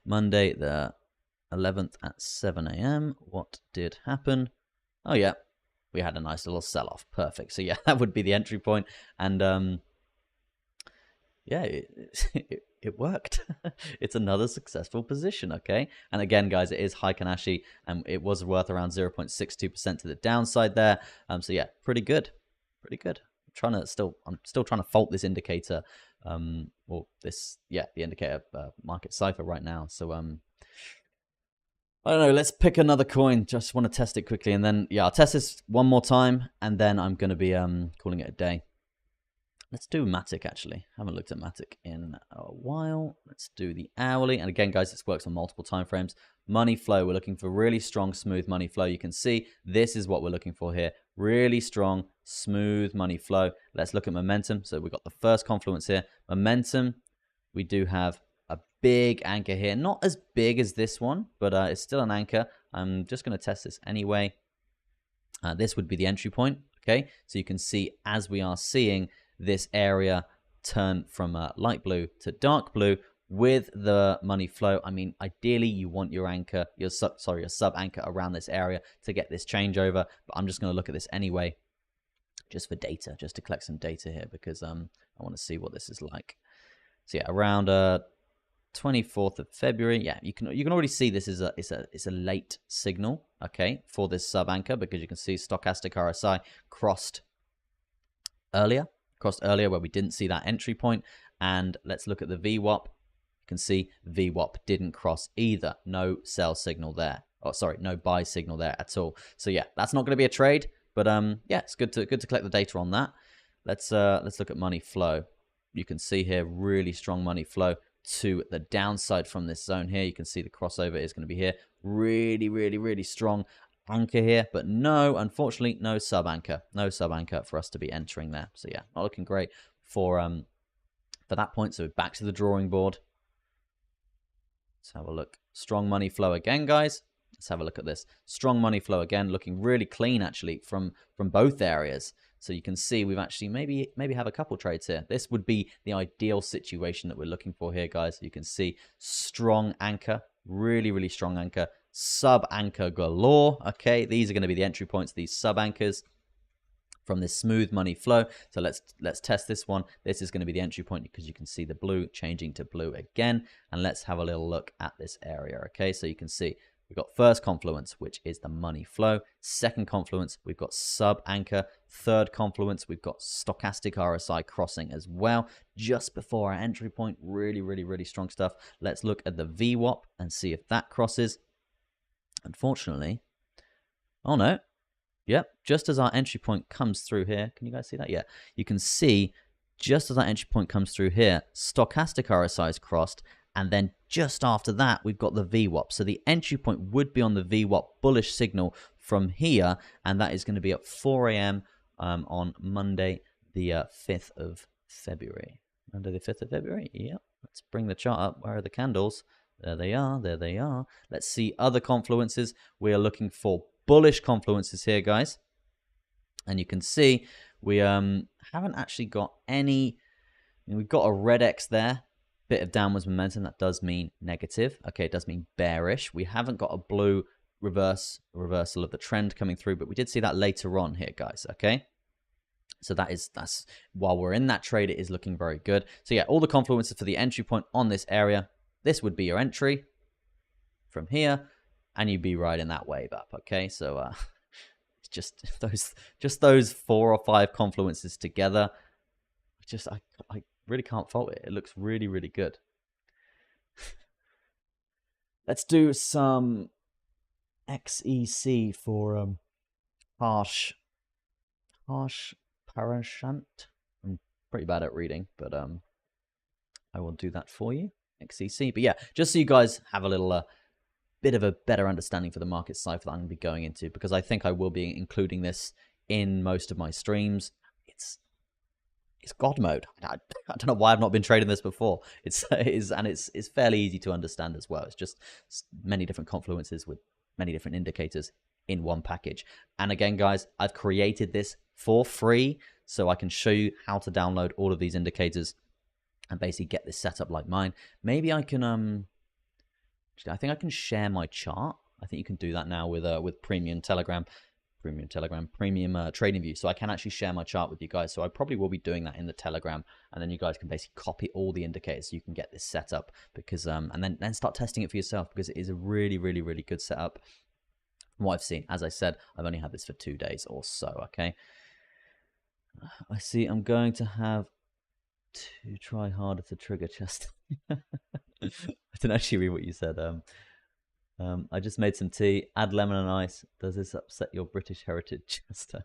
Monday the 11th at 7 a.m. What did happen? Oh, yeah. We had a nice little sell-off. Perfect. So, yeah, that would be the entry point. And, yeah, it worked. It's another successful position, okay? And again, guys, it is Heikin-Ashi, and it was worth around 0.62% to the downside there. So yeah, pretty good, pretty good. I'm still trying to fault this indicator, or this, yeah, the indicator market cipher right now. So I don't know. Let's pick another coin. Just want to test it quickly, and then yeah, I'll test this one more time, and then I'm going to be calling it a day. Let's do Matic, actually. Haven't looked at Matic in a while. Let's do the hourly. And again, guys, this works on multiple time frames. Money flow, we're looking for really strong, smooth money flow. You can see this is what we're looking for here. Really strong, smooth money flow. Let's look at momentum. So we've got the first confluence here. Momentum, we do have a big anchor here. Not as big as this one, but it's still an anchor. I'm just going to test this anyway. This would be the entry point, okay? So you can see as we are seeing this area turn from light blue to dark blue with the money flow. I mean, ideally you want your anchor, your sub anchor around this area to get this changeover, but I'm just going to look at this anyway, just for data, just to collect some data here, because I want to see what this is like. So yeah, around 24th of February, yeah, you can already see this is it's a late signal, okay, for this sub anchor, because you can see stochastic RSI crossed earlier where we didn't see that entry point. And let's look at the VWAP. You can see VWAP didn't cross either. No sell signal there. Oh, sorry, no buy signal there at all. So yeah, that's not going to be a trade, but yeah, it's good to collect the data on that. Let's look at money flow. You can see here really strong money flow to the downside from this zone here. You can see the crossover is going to be here. Really, really, really strong anchor here, but no, unfortunately, no sub anchor for us to be entering there. So yeah, not looking great for that point. So back to the drawing board. Let's have a look. Strong money flow again, guys. Let's have a look at this. Strong money flow again, looking really clean actually from both areas. So you can see we've actually maybe have a couple trades here. This would be the ideal situation that we're looking for here, guys. You can see strong anchor, really, really strong anchor, sub anchor galore. Okay, these are going to be the entry points, these sub anchors from this smooth money flow. So let's test this one. This is going to be the entry point because you can see the blue changing to blue again. And let's have a little look at this area. Okay, so you can see we've got first confluence, which is the money flow. Second confluence, we've got sub anchor. Third confluence, we've got stochastic RSI crossing as well, just before our entry point. Really, really, really strong stuff. Let's look at the VWAP and see if that crosses. Unfortunately, oh no. Yep, just as our entry point comes through here, can you guys see that? Yeah, you can see just as our entry point comes through here, stochastic RSI is crossed, and then just after that, we've got the VWAP. So the entry point would be on the VWAP bullish signal from here, and that is going to be at 4 a.m. On Monday, the 5th of February. Monday, the 5th of February? Yep, let's bring the chart up. Where are the candles? There they are, there they are. Let's see other confluences. We are looking for bullish confluences here, guys. And you can see we haven't actually got any. I mean, we've got a red X there, bit of downwards momentum. That does mean negative. Okay, it does mean bearish. We haven't got a blue reversal of the trend coming through, but we did see that later on here, guys. Okay, so that's while we're in that trade, it is looking very good. So yeah, all the confluences for the entry point on this area. This would be your entry from here, and you'd be riding that wave up. Okay, so it's just those 4 or 5 confluences together. I really can't fault it. It looks really, really good. Let's do some XEC for harsh parashant. I'm pretty bad at reading, but I will do that for you. XEC. But yeah, just so you guys have a little bit of a better understanding for the market cipher that I'm going to be going into, because I think I will be including this in most of my streams. It's God mode. I don't know why I've not been trading this before. It's fairly easy to understand as well. It's just many different confluences with many different indicators in one package. And again, guys, I've created this for free, so I can show you how to download all of these indicators and basically get this set up like mine. Maybe I can I think I can share my chart. I think you can do that now with Premium Telegram, Premium Trading View. So I can actually share my chart with you guys. So I probably will be doing that in the Telegram, and then you guys can basically copy all the indicators so you can get this set up, because and then start testing it for yourself, because it is a really, really, really good setup. From what I've seen, as I said, I've only had this for 2 days or so. Okay, I see. I'm going to have to try harder to trigger chest. I didn't actually read what you said. I just made some tea. Add lemon and ice. Does this upset your British heritage, Chester?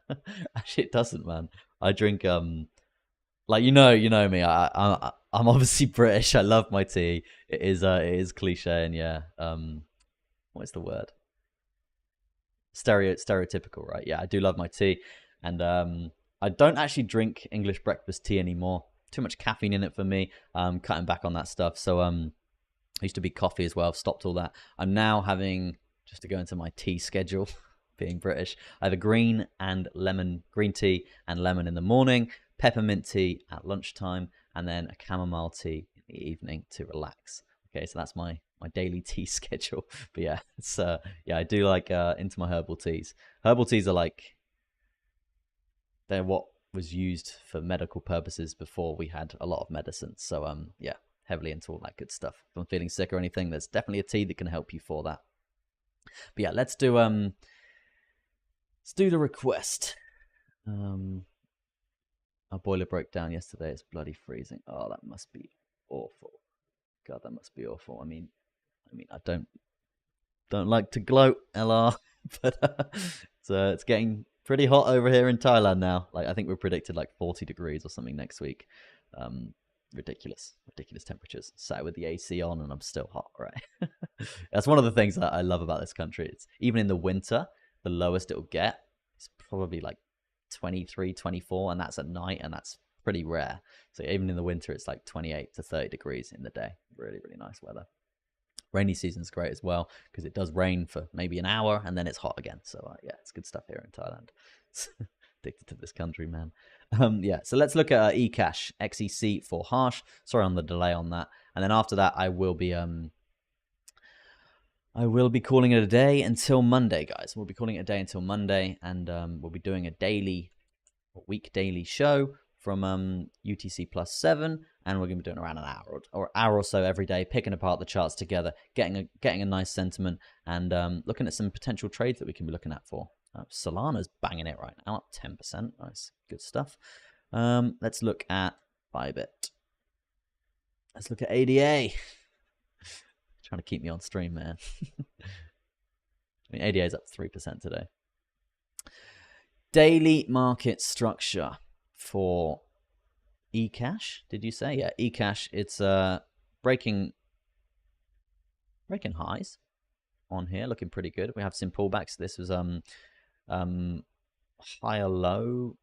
Actually, it doesn't, man. I drink like you know me. I'm obviously British. I love my tea. It is cliche, and yeah. What is the word? Stereotypical, right? Yeah, I do love my tea, and I don't actually drink English breakfast tea anymore. Too much caffeine in it for me. Cutting back on that stuff. So I used to be coffee as well. I've stopped all that. I'm now having, just to go into my tea schedule, being British, I have a green tea and lemon in the morning, peppermint tea at lunchtime, and then a chamomile tea in the evening to relax. Okay, so that's my daily tea schedule. But yeah, it's yeah, I do like into my herbal teas. Herbal teas are like, they're what was used for medical purposes before we had a lot of medicine. So yeah, heavily into all that good stuff. If I'm feeling sick or anything, there's definitely a tea that can help you for that. But yeah, let's do the request. Our boiler broke down yesterday. It's bloody freezing. Oh, that must be awful. God, that must be awful. I mean, I don't like to gloat, LR, but it's getting pretty hot over here in Thailand now. Like, I think we're predicted like 40 degrees or something next week. ridiculous temperatures. Sat with the AC on and I'm still hot, right? That's one of the things that I love about this country. It's even in the winter, the lowest it'll get is probably like 23, 24, and that's at night, and that's pretty rare. So even in the winter, it's like 28 to 30 degrees in the day. Really, really nice weather. Rainy season's great as well because it does rain for maybe an hour and then it's hot again. So yeah, it's good stuff here in Thailand. Addicted to this country, man. Yeah, so let's look at eCash XEC for hash. Sorry on the delay on that. And then after that, I will be calling it a day until Monday, guys. We'll be calling it a day until Monday, and we'll be doing a week daily show from UTC plus 7, and we're going to be doing around an hour or so every day, picking apart the charts together, getting a nice sentiment, and looking at some potential trades that we can be looking at for. Solana's banging it right now, up 10%. Nice, good stuff. Let's look at Bybit. Let's look at ADA. Trying to keep me on stream, man. I mean, ADA is up 3% today. Daily market structure for eCash, did you say? Yeah, eCash, it's breaking highs on here, looking pretty good. We have some pullbacks. This was higher low.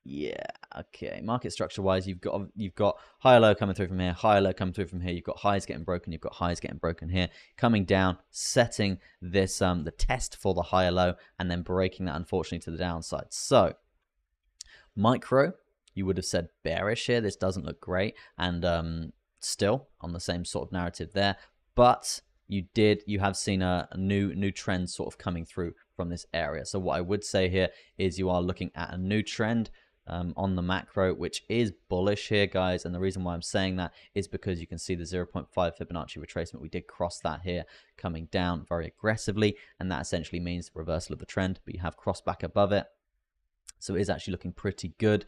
Yeah, okay. Market structure wise, you've got higher low coming through from here, higher low coming through from here. You've got highs getting broken. You've got highs getting broken here, coming down, setting this the test for the higher low, and then breaking that unfortunately to the downside. So micro, you would have said bearish here. This doesn't look great, and still on the same sort of narrative there. But you have seen a new trend sort of coming through from this area. So what I would say here is you are looking at a new trend on the macro, which is bullish here, guys. And the reason why I'm saying that is because you can see the 0.5 Fibonacci retracement. We did cross that here, coming down very aggressively, and that essentially means reversal of the trend, but you have crossed back above it. So it is actually looking pretty good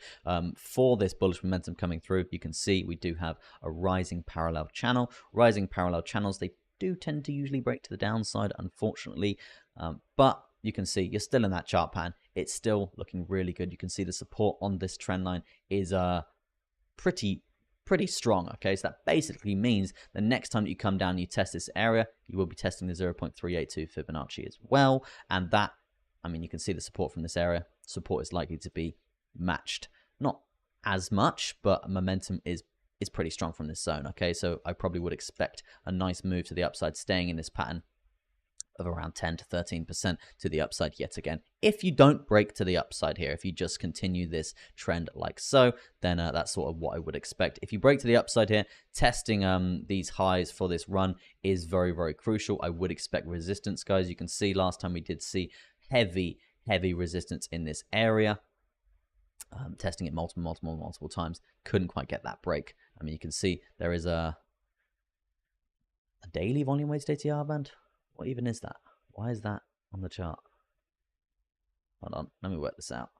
for this bullish momentum coming through. You can see we do have a rising parallel channel. Rising parallel channels, they do tend to usually break to the downside, unfortunately, but you can see you're still in that chart pattern. It's still looking really good. You can see the support on this trend line is pretty strong. Okay, so that basically means the next time that you come down and you test this area, you will be testing the 0.382 Fibonacci as well. And that, I mean, you can see the support from this area. Support is likely to be matched, not as much, but momentum is pretty strong from this zone. Okay, so I probably would expect a nice move to the upside, staying in this pattern of around 10 to 13% to the upside yet again. If you don't break to the upside here, if you just continue this trend like so, then that's sort of what I would expect. If you break to the upside here, testing these highs for this run is very, very crucial. I would expect resistance, guys. You can see last time we did see heavy resistance in this area. Testing it multiple times, couldn't quite get that break. I mean, you can see there is a daily volume weighted ATR band. What even is that? Why is that on the chart? Hold on, let me work this out.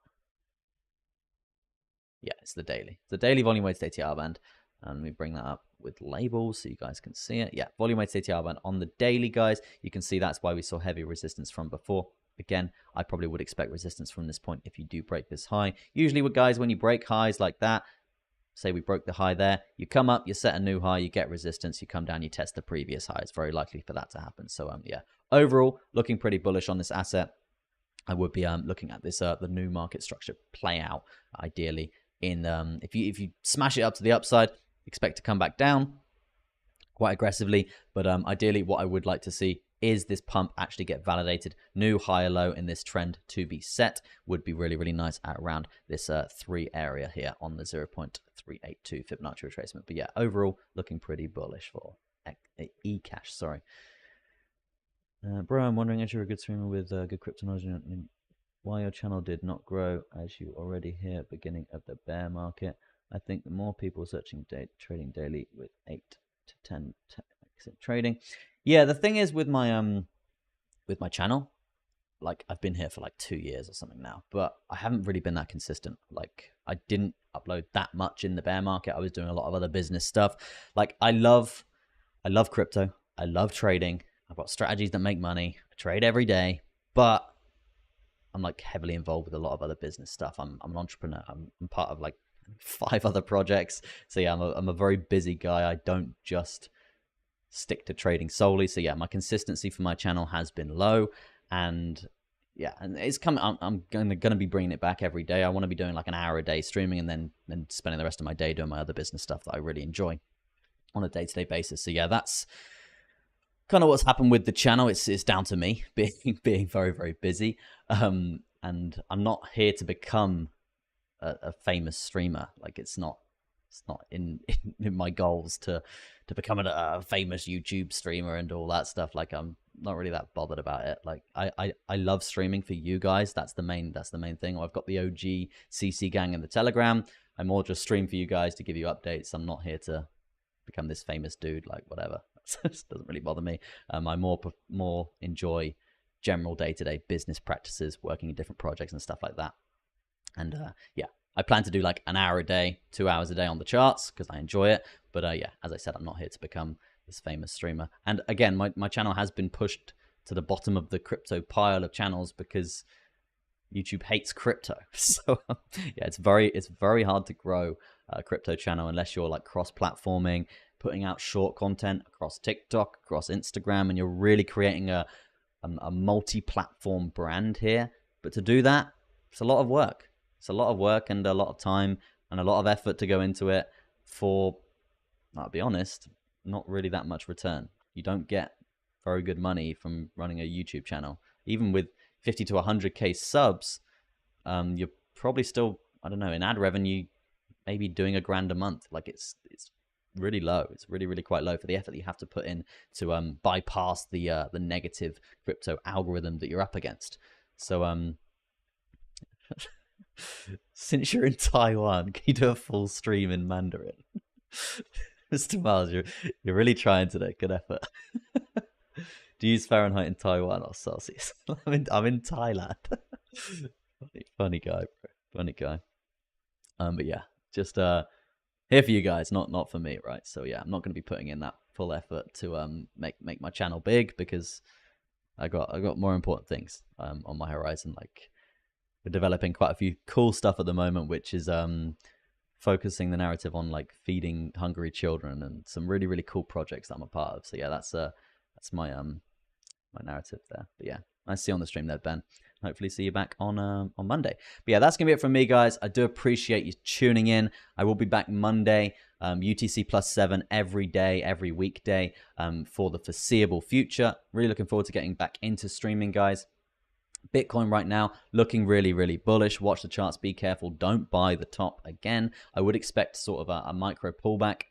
Yeah, it's the daily. The daily volume weighted ATR band. And let me bring that up with labels so you guys can see it. Yeah, volume weighted ATR band on the daily, guys. You can see that's why we saw heavy resistance from before. Again, I probably would expect resistance from this point if you do break this high. Usually with guys, when you break highs like that, say we broke the high there, you come up, you set a new high, you get resistance, you come down, you test the previous high. It's very likely for that to happen. So yeah, overall, looking pretty bullish on this asset. I would be looking at this the new market structure play out ideally in if you smash it up to the upside, expect to come back down quite aggressively, but ideally what I would like to see is this pump actually get validated. New higher low in this trend to be set would be really, really nice at around this 3 area here on the 0.382 Fibonacci retracement. But yeah, overall looking pretty bullish for eCash. Sorry, bro. I'm wondering, as you're a good streamer with good crypto knowledge, why your channel did not grow as you already hear at the beginning of the bear market. I think the more people searching trading daily with 8 to 10 trading. Yeah, the thing is with my channel, like I've been here for like 2 years or something now, but I haven't really been that consistent. Like I didn't upload that much in the bear market. I was doing a lot of other business stuff. Like I love crypto. I love trading. I've got strategies that make money. I trade every day, but I'm like heavily involved with a lot of other business stuff. I'm an entrepreneur. I'm part of like 5 other projects. So yeah, I'm a very busy guy. I don't just stick to trading solely. So yeah, my consistency for my channel has been low, and yeah, and it's coming. I'm gonna be bringing it back every day. I want to be doing like an hour a day streaming, and then spending the rest of my day doing my other business stuff that I really enjoy on a day-to-day basis. So yeah, that's kind of what's happened with the channel. It's down to me being very, very busy, and I'm not here to become a famous streamer. Like it's not in my goals to become a famous YouTube streamer and all that stuff. Like I'm not really that bothered about it. Like I love streaming for you guys. That's the main thing. I've got the OG CC gang in the Telegram. I more just stream for you guys to give you updates. I'm not here to become this famous dude, like whatever. It doesn't really bother me. I more enjoy general day-to-day business practices, working in different projects and stuff like that. And yeah, I plan to do like an hour a day, 2 hours a day on the charts because I enjoy it. But yeah, as I said, I'm not here to become this famous streamer. And again, my channel has been pushed to the bottom of the crypto pile of channels because YouTube hates crypto. So yeah, it's very hard to grow a crypto channel unless you're like cross-platforming, putting out short content across TikTok, across Instagram, and you're really creating a multi-platform brand here. But to do that, it's a lot of work. It's a lot of work and a lot of time and a lot of effort to go into it for, I'll be honest, not really that much return. You don't get very good money from running a YouTube channel. Even with 50 to 100K subs, you're probably still, I don't know, in ad revenue, maybe doing $1,000 a month. Like it's really low. It's really quite low for the effort that you have to put in to bypass the negative crypto algorithm that you're up against. So since you're in Taiwan, can you do a full stream in Mandarin? Mr. Miles, you're really trying today. Good effort. Do you use Fahrenheit in Taiwan or Celsius? I'm in Thailand. Funny guy, bro. Funny guy. But yeah, just here for you guys, not for me, right? So yeah, I'm not going to be putting in that full effort to make my channel big because I got more important things on my horizon. Like we're developing quite a few cool stuff at the moment, which is focusing the narrative on like feeding hungry children and some really cool projects that I'm a part of. So yeah, that's my my narrative there. But yeah, nice to see you on the stream there, Ben. Hopefully see you back on Monday. But yeah, that's gonna be it from me, guys. I do appreciate you tuning in. I will be back Monday, UTC +7 every day, every weekday, for the foreseeable future. Really looking forward to getting back into streaming, guys. Bitcoin right now looking really bullish. Watch the charts, be careful, don't buy the top again. I would expect sort of a micro pullback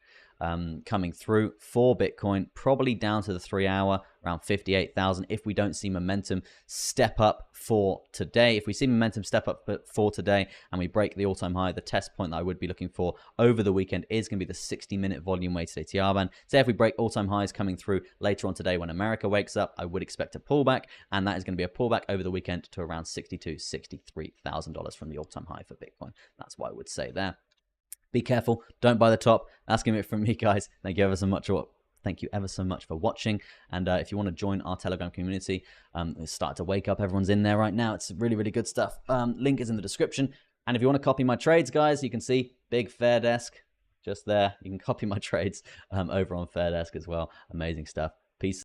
coming through for Bitcoin, probably down to the 3 hour, around 58,000 if we don't see momentum step up for today. If we see momentum step up for today and we break the all-time high, the test point that I would be looking for over the weekend is going to be the 60-minute volume weighted ATR band. So if we break all-time highs coming through later on today when America wakes up, I would expect a pullback, and that is going to be a pullback over the weekend to around $62,000, $63,000 from the all-time high for Bitcoin. That's what I would say there. Be careful, don't buy the top. That's going to be it from me, guys. Thank you ever so much for watching. And if you want to join our Telegram community, it's starting to wake up. Everyone's in there right now. It's really good stuff. Link is in the description. And if you want to copy my trades, guys, you can see big Fair Desk just there. You can copy my trades over on Fair Desk as well. Amazing stuff.